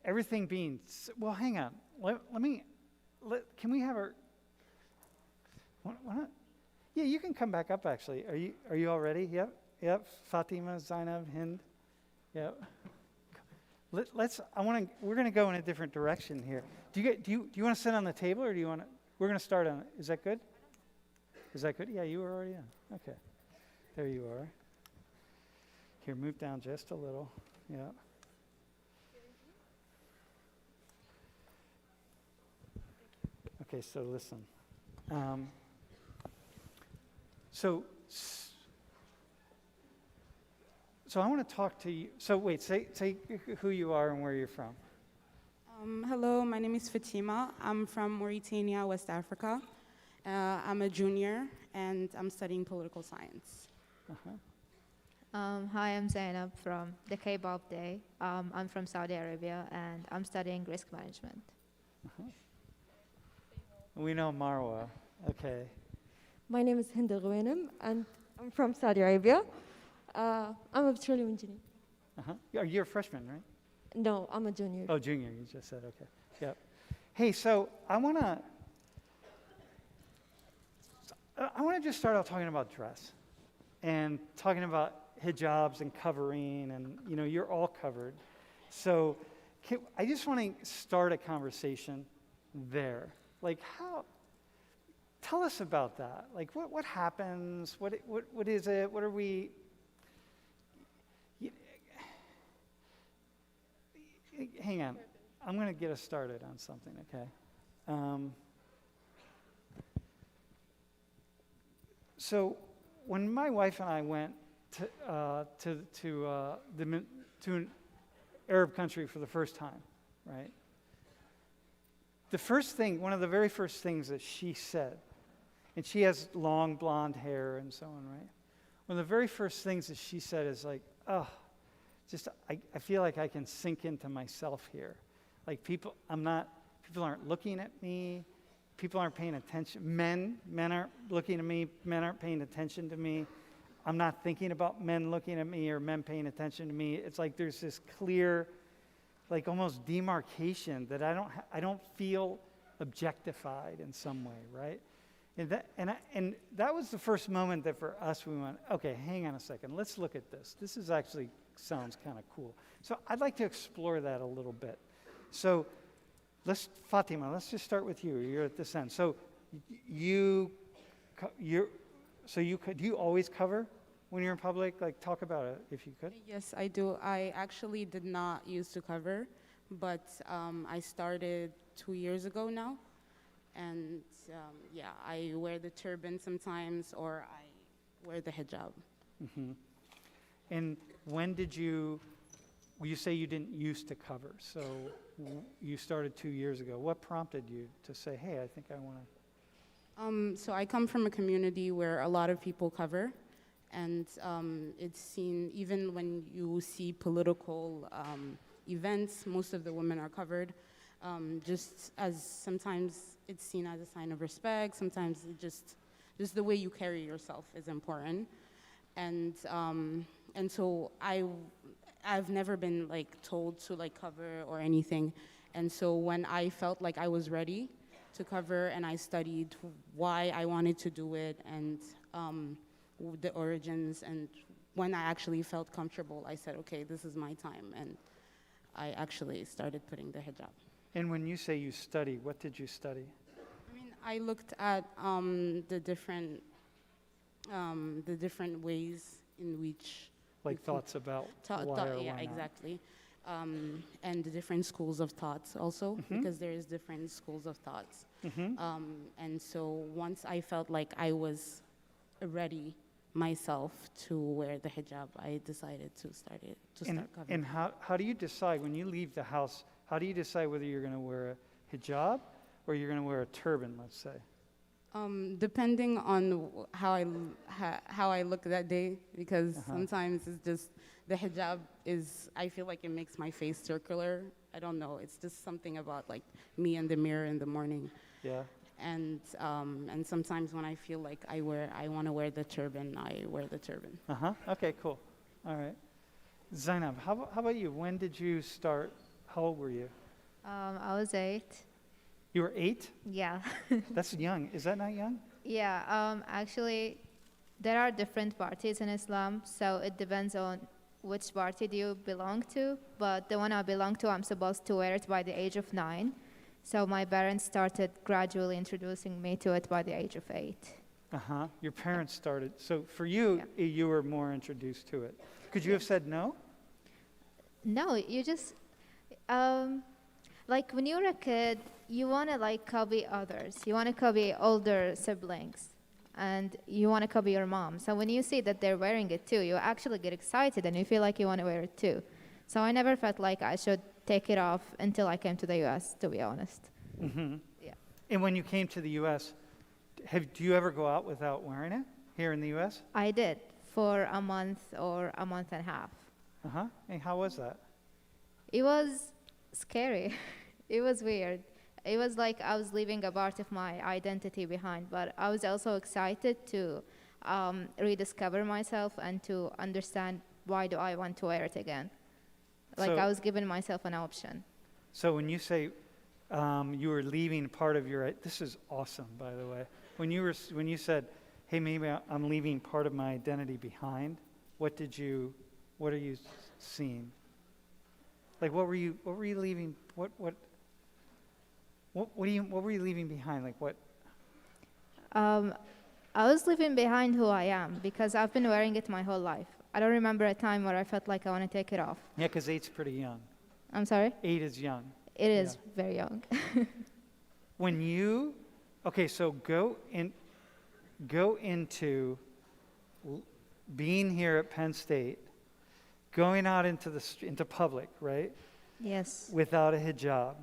everything being well, hang on. Can we have our? Why not? Yeah, you can come back up. Actually, are you all ready? Yep. Fatima, Zainab, Hind. Yep. We're gonna go in a different direction here. Do you want to sit on the table, or do you want to? We're gonna start on. Is that good? Is that good? Yeah, you were already on. Okay. There you are. Here, move down just a little. Yeah. Okay, so listen. So I want to talk to you. So wait, say who you are and where you're from. Hello, my name is Fatima. I'm from Mauritania, West Africa. I'm a junior and I'm studying political science. Uh-huh. Hi, I'm Zainab from the K-Bob Day. I'm from Saudi Arabia and I'm studying risk management. We know Marwa. Okay. My name is Hind Ghouenem, and I'm from Saudi Arabia. I'm a petroleum engineer. Uh-huh. You're a freshman, right? No, I'm a junior. Oh, junior, you just said, okay. Yep. Hey, so I want to just start out talking about dress and talking about hijabs and covering, and you're all covered. So I just want to start a conversation there. Like, tell us about that. Like, what happens? What is it? What are we? Hang on. I'm going to get us started on something, okay? So when my wife and I went to an Arab country for the first time, right? One of the very first things that she said, and she has long blonde hair and so on, right? One of the very first things that she said is like, oh, I feel like I can sink into myself here. Like people aren't looking at me, people aren't paying attention. Men aren't looking at me, men aren't paying attention to me. I'm not thinking about men looking at me or men paying attention to me. It's like there's this clear, like almost demarcation that I don't feel objectified in some way, right? And that was the first moment that for us we went, okay, hang on a second, let's look at this. This is actually sounds kind of cool. So I'd like to explore that a little bit. So Fatima, let's just start with you. You're at this end. So do you always cover when you're in public? Like, talk about it if you could. Yes, I do. I actually did not used to cover, but I started 2 years ago now. And I wear the turban sometimes, or I wear the hijab. Hmm. And when did you, well, you say you didn't used to cover, so you started 2 years ago. What prompted you to say, hey, I think I want to? So I come from a community where a lot of people cover, and it's seen, even when you see political events, most of the women are covered, just as sometimes it's seen as a sign of respect, sometimes it just the way you carry yourself is important. And so I've never been like told to like cover or anything. And so when I felt like I was ready to cover and I studied why I wanted to do it and the origins, and when I actually felt comfortable, I said, okay, this is my time. And I actually started putting the hijab. And when you say you study, what did you study? I mean, I looked at the different ways in which Like thoughts about why or yeah, why not? exactly, and the different schools of thoughts also, Mhm. because there is different schools of thoughts. Mm-hmm. And so once I felt like I was ready myself to wear the hijab, I decided to start covering. And how do you decide when you leave the house, how do you decide whether you're going to wear a hijab or you're going to wear a turban, let's say? Depending on how I look that day, because sometimes it's just the hijab is, I feel like it makes my face circular. I don't know. It's just something about like me in the mirror in the morning. Yeah. And sometimes when I feel like I want to wear the turban, I wear the turban. Okay, cool. All right. Zainab, how about you? When did you start? How old were you? I was 8. You were 8? Yeah. That's young. Is that not young? Yeah, actually, there are different parties in Islam, so it depends on which party do you belong to. But the one I belong to, I'm supposed to wear it by the age of 9. So my parents started gradually introducing me to it by the age of 8. Your parents started. So for you, you were more introduced to it. Could you have said no? No, you just, like when you're a kid, you want to like copy others. You want to copy older siblings, and you want to copy your mom. So when you see that they're wearing it too, you actually get excited and you feel like you want to wear it too. So I never felt like I should take it off until I came to the U.S., to be honest. Mm-hmm. Yeah. And when you came to the U.S., do you ever go out without wearing it here in the U.S.? I did for a month or a month and a half. And how was that? It was scary. It was weird. It was like I was leaving a part of my identity behind, but I was also excited to rediscover myself and to understand why do I want to wear it again. Like So- I was giving myself an option. So when you say you were leaving part of your, this is awesome, by the way. When you said, hey, maybe I'm leaving part of my identity behind, what are you seeing? Like what were you leaving? What were you leaving behind? Like what? I was leaving behind who I am because I've been wearing it my whole life. I don't remember a time where I felt like I want to take it off. Yeah, because 8's pretty young. I'm sorry? 8 is young. It is very young. When you, okay, so go into being here at Penn State, going out into public, right? Yes. Without a hijab,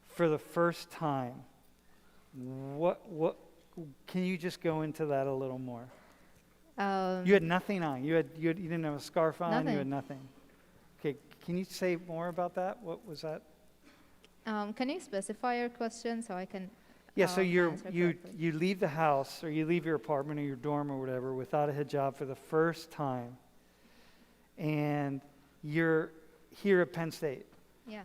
for the first time. What? Can you just go into that a little more? You had nothing on. You didn't have a scarf on. Nothing. You had nothing. Okay, can you say more about that? What was that? Can you specify your question so I can? Yeah, so you correctly? leave the house or you leave your apartment or your dorm or whatever without a hijab for the first time, and you're here at Penn State. Yeah.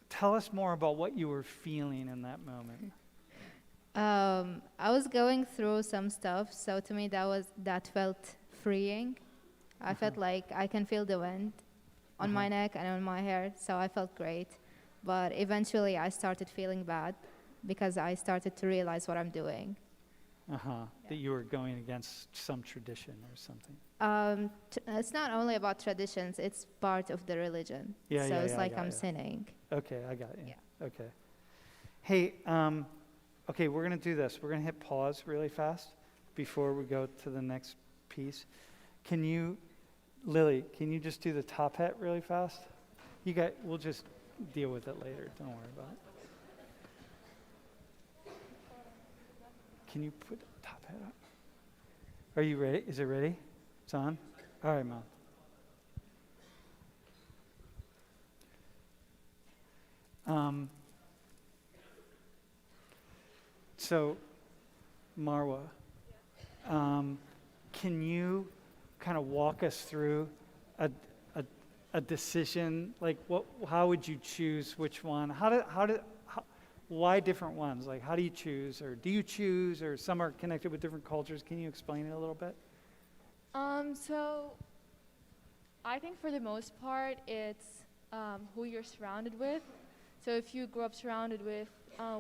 Tell us more about what you were feeling in that moment. I was going through some stuff, so to me that felt freeing. I felt like I can feel the wind on my neck and on my hair, so I felt great. But eventually I started feeling bad because I started to realize what I'm doing. That you were going against some tradition or something. It's not only about traditions, it's part of the religion. Yeah, so yeah, it's yeah, I like got I'm you. sinning. Okay, I got you. Yeah. Okay. Hey, okay, we're going to do this. We're going to hit pause really fast before we go to the next piece. Can you, Lily, can you just do the top hat really fast? We'll just deal with it later. Don't worry about it. Can you put the top hat up? Are you ready? Is it ready? It's on? All right, Mom. So, Marwa, can you kind of walk us through a decision? Like, how would you choose which one? Why different ones? Like, how do you choose, or do you choose, or some are connected with different cultures? Can you explain it a little bit? So I think for the most part, it's who you're surrounded with. So if you grow up surrounded with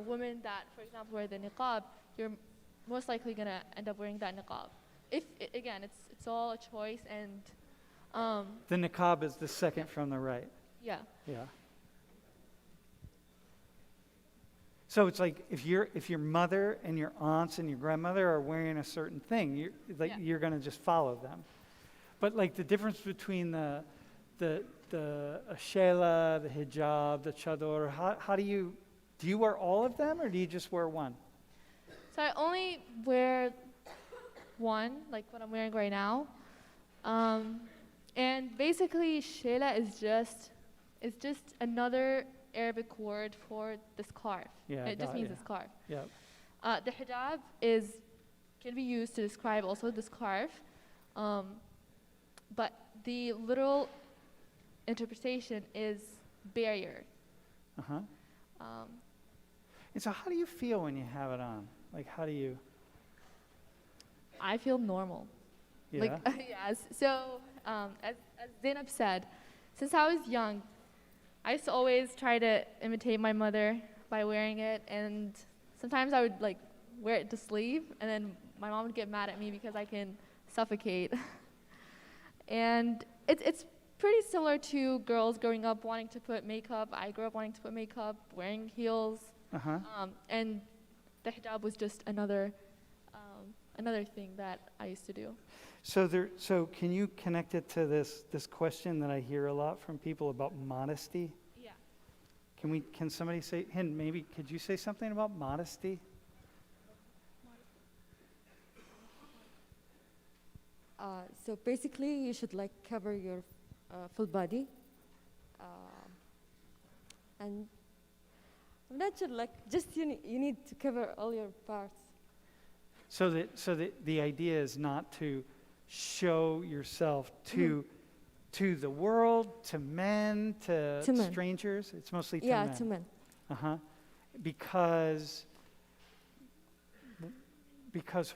women that, for example, wear the niqab, you're most likely gonna end up wearing that niqab. Again, it's all a choice, and The niqab is the second from the right. yeah. Yeah. So it's like if your mother and your aunts and your grandmother are wearing a certain thing, you're going to just follow them. But like the difference between the shela, the hijab, the chador, how do you wear all of them, or do you just wear one? So I only wear one, like what I'm wearing right now. And basically, shela is just another Arabic word for the scarf. Yeah, It just means the scarf. Yeah. The hijab can be used to describe also the scarf, but the literal interpretation is barrier. Uh-huh. And so how do you feel when you have it on? Like, how do you? I feel normal. Yeah. Like, yes. So, as Zainab said, since I was young, I used to always try to imitate my mother by wearing it, and sometimes I would like wear it to sleep, and then my mom would get mad at me because I can suffocate. And it's pretty similar to girls growing up wanting to put makeup. I grew up wanting to put makeup, wearing heels, Uh-huh. and the hijab was just another thing that I used to do. So can you connect it to this question that I hear a lot from people about modesty? Yeah. Can somebody say, Hind, maybe could you say something about modesty? So basically, you should like cover your full body, and I'm not sure, like just you need to cover all your parts. So the idea is not to show yourself to the world, to men, to men. strangers. It's mostly to Yeah, men. to men. Uh-huh. Because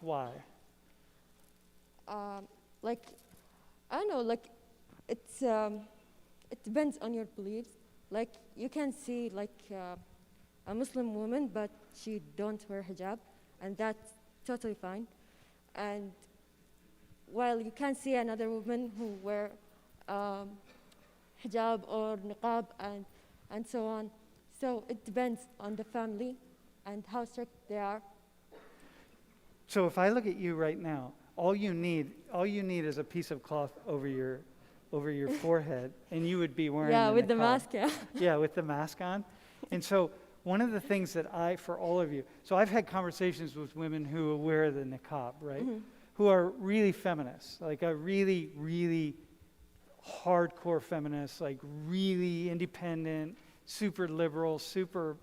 why? Like, I don't know, like it depends on your beliefs. Like you can see like a Muslim woman, but she don't wear hijab, and that's totally fine. And while you can see another woman who wear hijab or niqab and so on. So it depends on the family and how strict they are. So if I look at you right now, all you need is a piece of cloth over your forehead, and you would be wearing Yeah, with the niqab. mask, yeah. Yeah, with the mask on. And so one of the things that for all of you, so I've had conversations with women who wear the niqab, right? Mhm. Who are really feminists, like a really, really hardcore feminist, like really independent, super liberal, super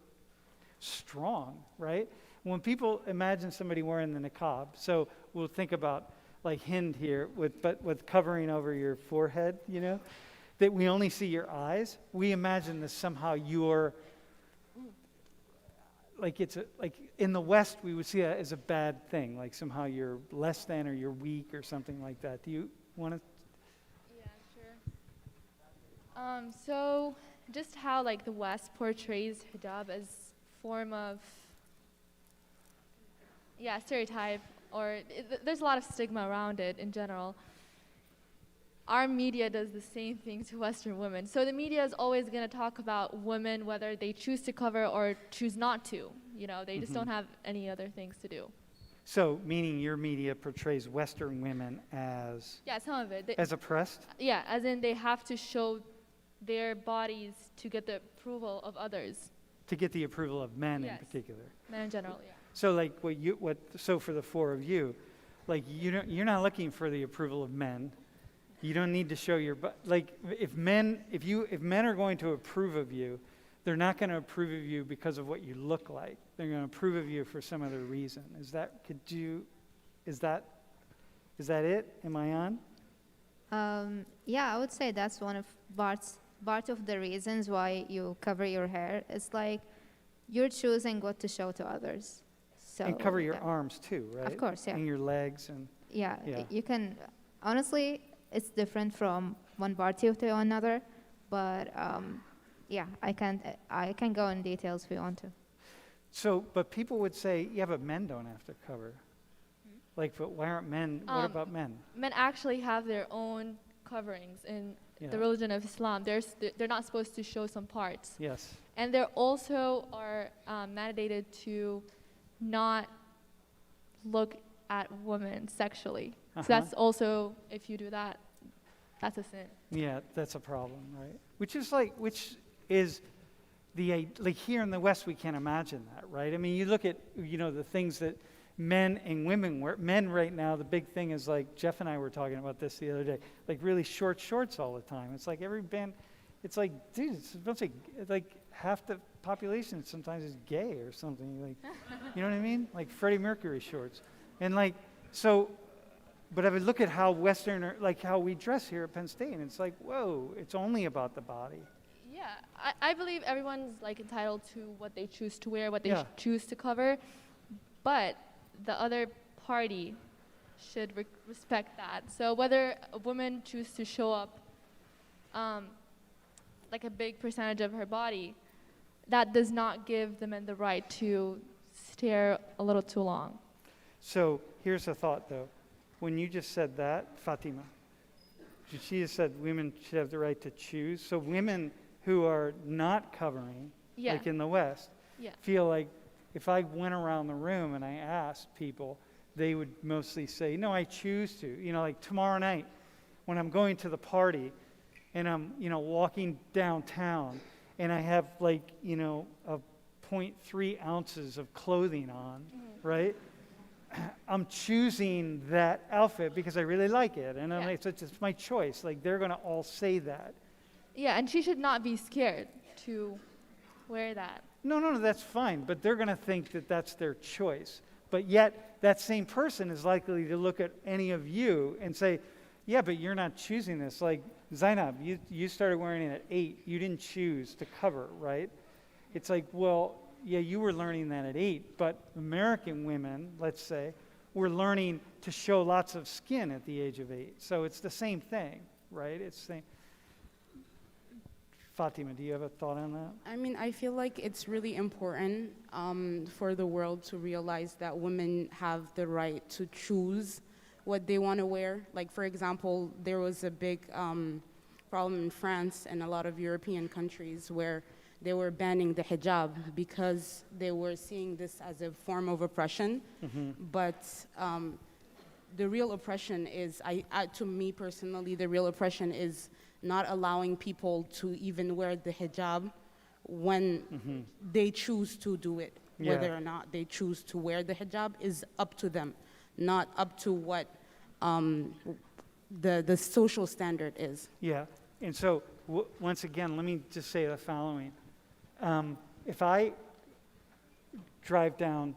strong, right? When people imagine somebody wearing the niqab, so we'll think about like Hind here, with covering over your forehead, that we only see your eyes. We imagine that somehow you're, like in the West, we would see that as a bad thing, like somehow you're less than or you're weak or something like that. Do you want to? Yeah, sure. So just how like the West portrays hijab as form of stereotype, or there's a lot of stigma around it in general. Our media does the same thing to Western women. So the media is always going to talk about women, whether they choose to cover or choose not to. They just don't have any other things to do. So, meaning your media portrays Western women as Yeah, some of it. as oppressed? Yeah, as in they have to show their bodies to get the approval of others, To get the approval of men in Yes. particular. men in general. Yeah. So like so for the four of you, like you're not looking for the approval of men. You don't need to show your like if men are going to approve of you, they're not going to approve of you because of what you look like. They're going to approve of you for some other reason. Is that it? Am I on? Yeah, I would say that's one of part of the reasons why you cover your hair. It's like you're choosing what to show to others. So And cover your yeah. arms too, right? Of course, yeah. And your legs and Yeah, Yeah. you can, honestly, it's different from one party to another, but yeah, I can go in details if you want to. so. But people would say, yeah, but men don't have to cover. Like, but why aren't men? What about men? Men actually have their own coverings in Yeah. the religion of Islam. They're not supposed to show some parts. Yes. And they also are mandated to not look at women sexually. Uh-huh. So that's also, if you do that, that's a sin. Yeah, that's a problem, right? Which is like here in the West, we can't imagine that, right? I mean, you look at, the things that men and women wear. Men right now, the big thing is like, Jeff and I were talking about this the other day, like really short shorts all the time. It's like every band, it's like, dude, it's like half the population sometimes is gay or something. Like, you know what I mean? Like Freddie Mercury shorts. And like, so, but I would look at how like how we dress here at Penn State, and it's like, whoa, it's only about the body. Yeah, I believe everyone's like entitled to what they choose to wear, what they Yeah. choose to cover, but the other party should respect that. So whether a woman chooses to show up like a big percentage of her body, that does not give the men the right to stare a little too long. So here's a thought, though. When you just said that, Fatima, she just said women should have the right to choose. So women who are not covering, Yeah. like in the West, Yeah. feel like if I went around the room and I asked people, they would mostly say, no, I choose to. Like tomorrow night when I'm going to the party and I'm, walking downtown and I have like, a 0.3 ounces of clothing on, right? I'm choosing that outfit because I really like it. And Yeah. it's my choice. Like they're going to all say that. Yeah, and she should not be scared to wear that. No, that's fine. But they're going to think that that's their choice. But yet, that same person is likely to look at any of you and say, yeah, but you're not choosing this. Like, Zainab, you started wearing it at 8. You didn't choose to cover, right? It's like, well, yeah, you were learning that at 8. But American women, let's say, were learning to show lots of skin at the age of 8. So it's the same thing, right? It's the same. Fatima, do you have a thought on that? I mean, I feel like it's really important for the world to realize that women have the right to choose what they want to wear. Like, for example, there was a big problem in France and a lot of European countries where they were banning the hijab because they were seeing this as a form of oppression. Mm-hmm. But the real oppression is, to me personally, the real oppression is not allowing people to even wear the hijab when they choose to do it. Yeah. Whether or not they choose to wear the hijab is up to them, not up to what the social standard is. Yeah, and so once again, let me just say the following. If I drive down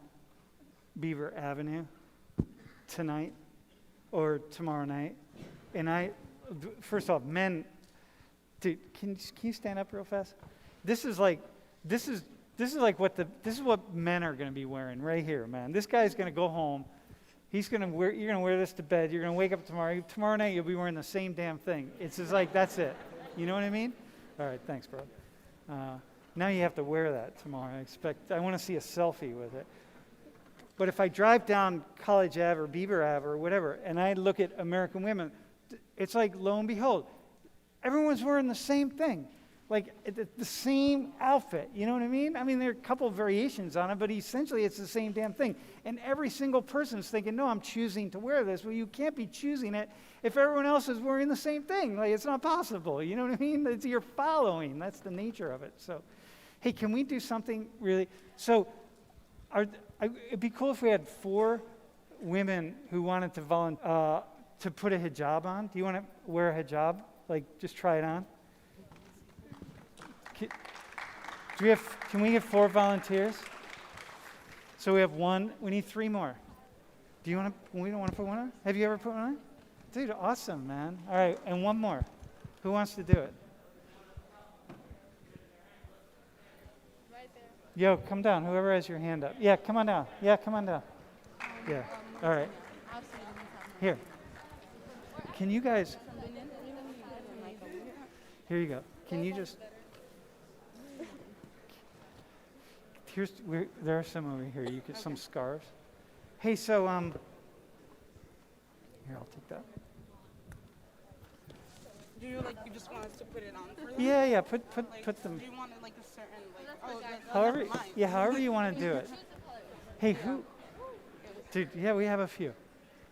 Beaver Avenue tonight or tomorrow night, and first off, men, dude, can you stand up real fast? This is what men are going to be wearing right here, man. This guy's going to go home. You're going to wear this to bed. You're going to wake up tomorrow. Tomorrow night, you'll be wearing the same damn thing. It's just like, that's it. You know what I mean? All right, thanks, bro. Now you have to wear that tomorrow. I want to see a selfie with it. But if I drive down College Ave or Beaver Ave or whatever, and I look at American women, it's like, lo and behold, everyone's wearing the same thing. like the same outfit. You know what I mean? I mean, there are a couple of variations on it, but essentially it's the same damn thing. And every single person is thinking, no, I'm choosing to wear this. Well, you can't be choosing it if everyone else is wearing the same thing. Like, it's not possible. You know what I mean? You're following. That's the nature of it. So, hey, can we do something really? So, it'd be cool if we had 4 women who wanted to volunteer to put a hijab on. Do you want to wear a hijab? Like, just try it on? Can we get 4 volunteers? So we have 1. We need 3 more. Do you want to? We don't want to put one on? Have you ever put one on? Dude, awesome, man. All right, and 1 more. Who wants to do it? Right there. Yo, come down. Whoever has your hand up. Yeah, come on down. Yeah, come on down. Yeah. All right. Here. Can you guys? Here you go. Can you just? There are some over here. You get some scarves. Hey, so here, I'll take that. Do you just want us to put it on for them? Yeah. Put them. Do you want it a certain However, however you want to do it. Hey, who? Dude, yeah, we have a few.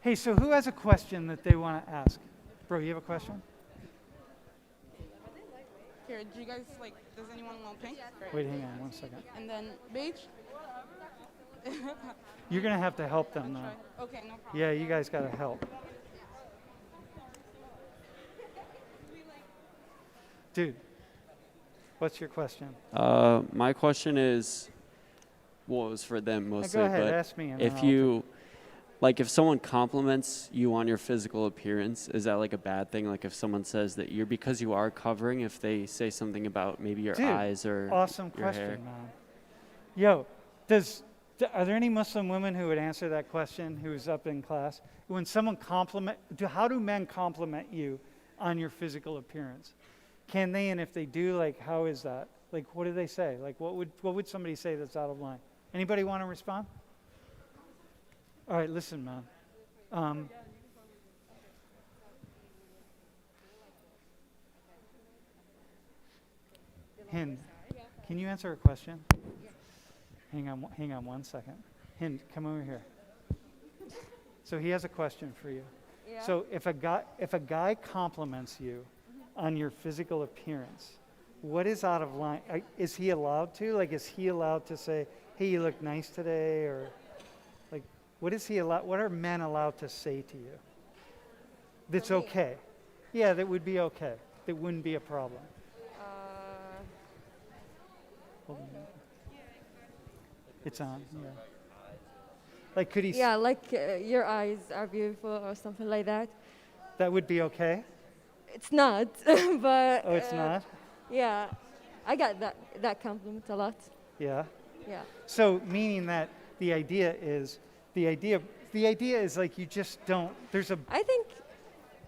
Hey, so who has a question that they want to ask? Bro, you have a question? Here, do you guys does anyone want pink? Wait, hang on 1 second. And then beige? You're going to have to help them, though. Okay, no problem. Yeah, you guys got to help. Dude, what's your question? My question is, well, it was for them mostly. Go ahead, but ask me. And if then you, if someone compliments you on your physical appearance, is that a bad thing? Like if someone says that you're, because you are covering, if they say something about maybe your Dude, eyes or awesome your question, hair. man. Yo, are there any Muslim women who would answer that question who's up in class? When someone how do men compliment you on your physical appearance? Can they, and if they do, how is that? What do they say? What would somebody say that's out of line? Anybody want to respond? All right, listen, man. Hind, can you answer a question? Hang on 1 second. Hind, come over here. So he has a question for you. Yeah. So if a guy compliments you on your physical appearance, what is out of line? Is he allowed to? Is he allowed to say, "Hey, you look nice today," or what is he allowed? What are men allowed to say to you? That's okay. Yeah, that would be okay. That wouldn't be a problem. Hold on. It's on. Yeah. Could he? Yeah, your eyes are beautiful or something like that. That would be okay. It's not, but. Oh, it's not. Yeah, I got that compliment a lot. Yeah. Yeah. So meaning that the idea is you just don't. I think.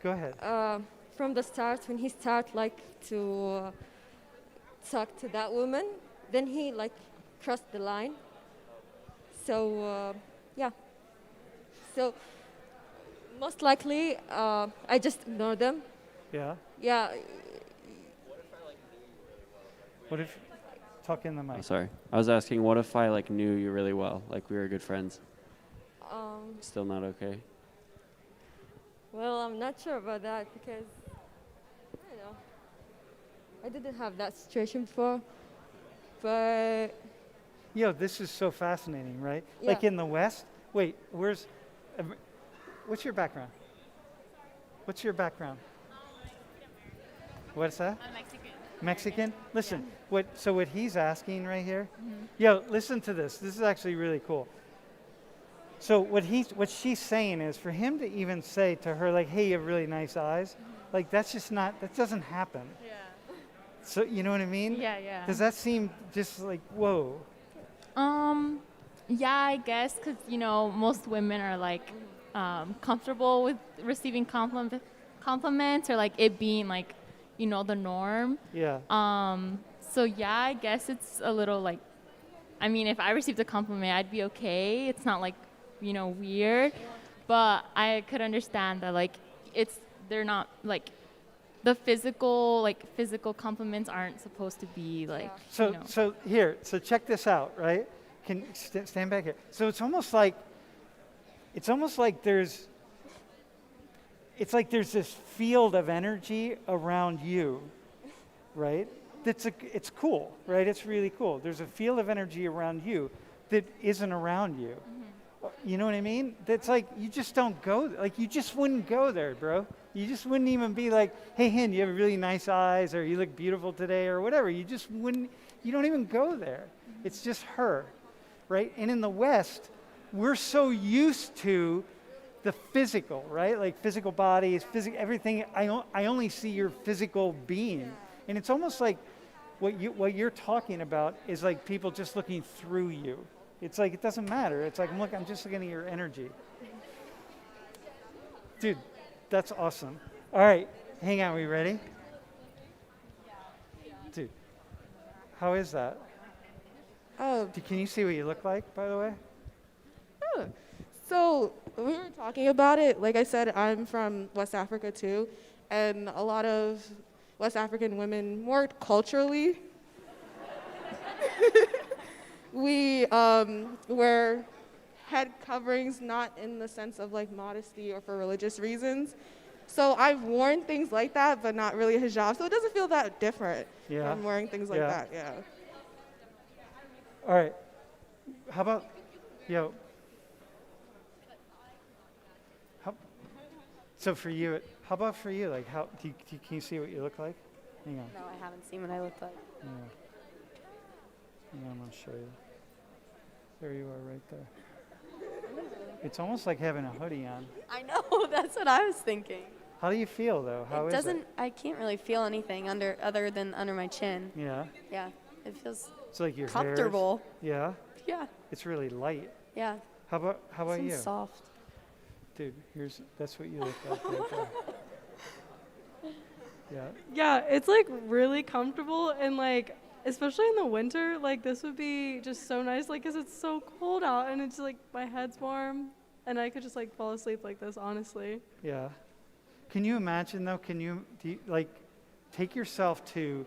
Go ahead. From the start, when he started to talk to that woman, then he crossed the line. So yeah. So most likely, I just ignore them. Yeah. Yeah. What if? Talk in the mic. Oh, sorry. I was asking, what if I knew you really well, we were good friends? Still not okay? Well, I'm not sure about that because I don't know. I didn't have that situation before, but This is so fascinating, right? Yeah. In the West. Wait, what's your background? What's your background? What's that? I'm Mexican. Mexican? Listen, Yeah. what he's asking right here, Mm-hmm. listen to this. This is actually really cool. So what she's saying is for him to even say to her, hey, you have really nice eyes, that's just not, that doesn't happen. Yeah. So, you know what I mean? Yeah. Does that seem just whoa? Yeah, I guess because most women are comfortable with receiving compliments or it being the norm. Yeah. So yeah, I guess it's a little if I received a compliment, I'd be okay. It's not weird, but I could understand that they're not the physical compliments aren't supposed to be like, So, so check this out, right? Can stand back here. So it's almost like there's this field of energy around you, right? It's cool, right? It's really cool. There's a field of energy around you that isn't around you. You know what I mean? That's like, you just don't go, like, you just wouldn't go there, bro. You just wouldn't even be like, hey, Hind, you have really nice eyes, or you look beautiful today, or whatever. You just wouldn't, you don't even go there. It's just her, right? And in the West, we're so used to the physical, right? Like physical bodies, everything. I only see your physical being. And it's almost like what you're talking about is like people just looking through you. It's like, it doesn't matter. It's like, I'm just looking at your energy. Dude, that's awesome. All right, hang on, we ready? Dude, how is that? Can you see what you look like, by the way? So we were talking about it. Like I said, I'm from West Africa too, and a lot of West African women, more culturally, we wear head coverings, not in the sense of like modesty or for religious reasons. So I've worn things like that, but not really a hijab. So it doesn't feel that different from wearing things like that. Yeah. All right. How about, so for you, how about for you? Like, can you see what you look like? Hang on. No, I haven't seen what I look like. Yeah. Hang on, I'm going to show you. There you are right there. It's almost like having a hoodie on. I know, that's what I was thinking. How do you feel, though? How is it? I can't really feel anything other than under my chin. Yeah? Yeah, it feels It's like your comfortable. Yeah? Yeah. It's really light. Yeah. How about you? Seems soft. Dude, that's what you look like right there. Yeah. Yeah, it's like really comfortable, and like especially in the winter, like this would be just so nice, like 'cause it's so cold out and it's like my head's warm and I could just like fall asleep like this, honestly. Yeah. Can you imagine though, like take yourself to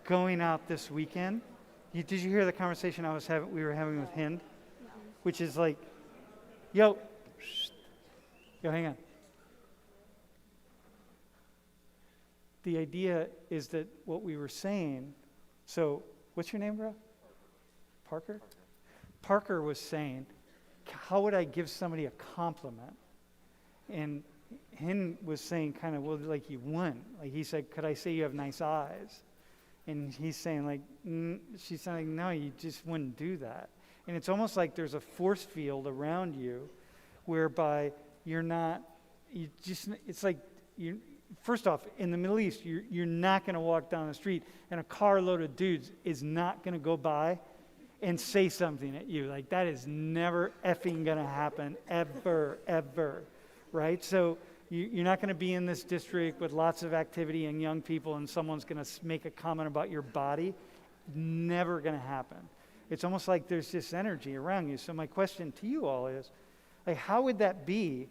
going out this weekend? Did you hear the conversation we were having with Hind? Which is like, yo, hang on. The idea is that what we were saying, so what's your name, bro? Parker? Parker was saying, how would I give somebody a compliment? And Hind was saying kind of, well, like you wouldn't. Like he said, could I say you have nice eyes? And he's saying like, she's saying, no, you just wouldn't do that. And it's almost like there's a force field around you whereby it's like, first off, in the Middle East, you're not going to walk down the street and a carload of dudes is not going to go by and say something at you. Like, that is never effing going to happen, ever, right? So you're not going to be in this district with lots of activity and young people and someone's going to make a comment about your body. Never going to happen. It's almost like there's this energy around you. So my question to you all is, like, how would that be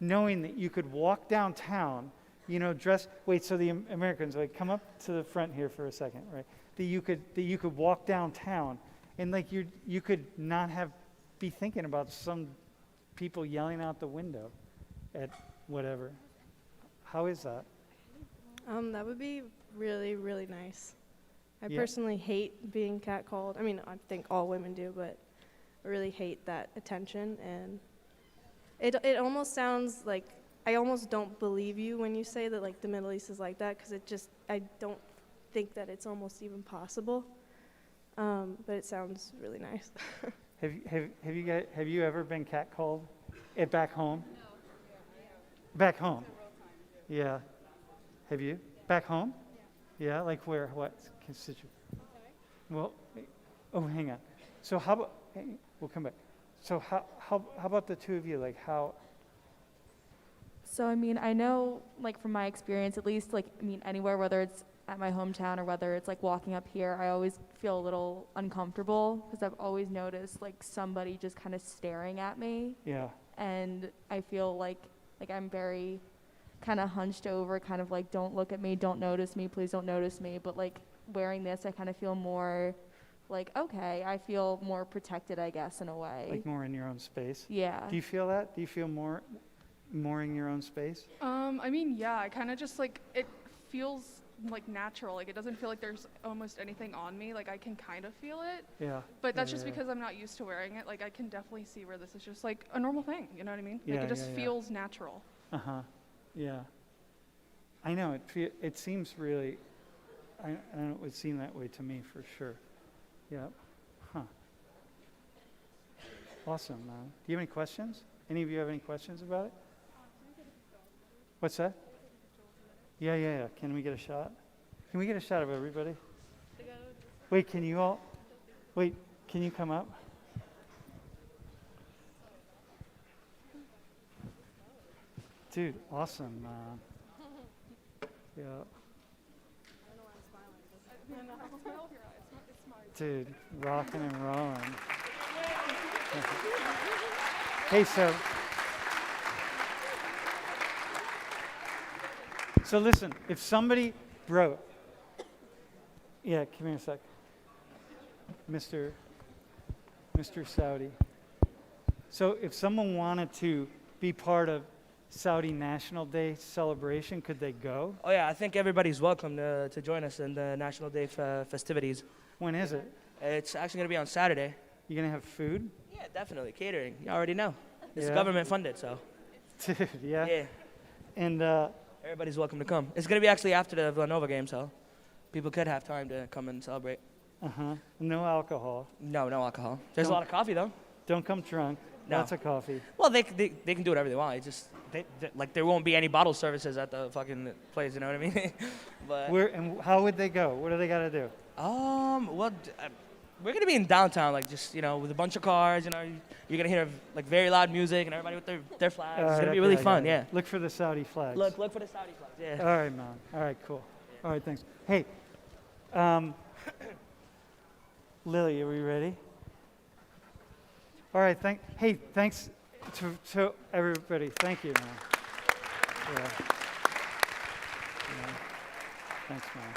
knowing that you could walk downtown, so the Americans, like, come up to the front here for a second, right? That you could walk downtown and like you could not be thinking about some people yelling out the window at whatever. How is that? That would be really, really nice. I Yeah. personally hate being catcalled. I mean, I think all women do, but I really hate that attention, and it almost sounds like I almost don't believe you when you say that like the Middle East is like that, because I don't think that it's almost even possible. But it sounds really nice. Have you ever been catcalled back home? No. Back home? Yeah. Have you? Back home? Yeah. Like where? What? Well, hang on. So we'll come back. So how about the two of you? Like how? So, I mean, I know, like, from my experience, at least, like, I mean, anywhere, whether it's at my hometown or whether it's, like, walking up here, I always feel a little uncomfortable because I've always noticed, like, somebody just kind of staring at me. Yeah. And I feel like I'm very, kind of hunched over, kind of like, don't look at me, don't notice me, please don't notice me. But like wearing this, I kind of feel more like, okay, I feel more protected, I guess, in a way. Like more in your own space? Yeah. Do you feel that? Do you feel more in your own space? I mean, yeah, I kind of just like, it feels like natural. Like it doesn't feel like there's almost anything on me. Like I can kind of feel it. Yeah. But that's Yeah, just yeah, because I'm not used to wearing it. Like I can definitely see where this is just like a normal thing. You know what I mean? Yeah, Like it just yeah, yeah. feels natural. Uh-huh. Yeah. I know, it seems really, I don't know, it would seem that way to me for sure. Yep. Huh. Awesome, man. Do you have any questions? Any of you have any questions about it? What's that? Yeah. Can we get a shot? Can we get a shot of everybody? Wait, can you come up? Dude, awesome, man. Yeah. Dude, rocking and rolling. Hey, so listen, if somebody wrote, yeah, come here a sec. Mr. Saudi. So if someone wanted to be part of Saudi National Day celebration, could they go? Oh yeah, I think everybody's welcome to join us in the National Day festivities. When is it? It's actually going to be on Saturday. You gonna have food? Yeah, definitely. Catering. You already know. It's Yeah. government funded, so. Dude, yeah. Yeah. And Everybody's welcome to come. It's going to be actually after the Villanova game, so people could have time to come and celebrate. no alcohol. No alcohol. There's a Don't- lot of coffee, though. Don't come drunk. No. Lots of coffee. Well, they can do whatever they want. It's just, like, there won't be any bottle services at the fucking place, you know what I mean? But, How would they go? What do they got to do? well, we're going to be in downtown, like, just, with a bunch of cars, you're going to hear, like, very loud music and everybody with their flags. It's going to be really fun, yeah. Look for the Saudi flags. Look for the Saudi flags, yeah. All right, man. All right, cool. All right, thanks. Hey, Lily, are we ready? All right, thanks to everybody. Thank you, man. Yeah. Thanks, man.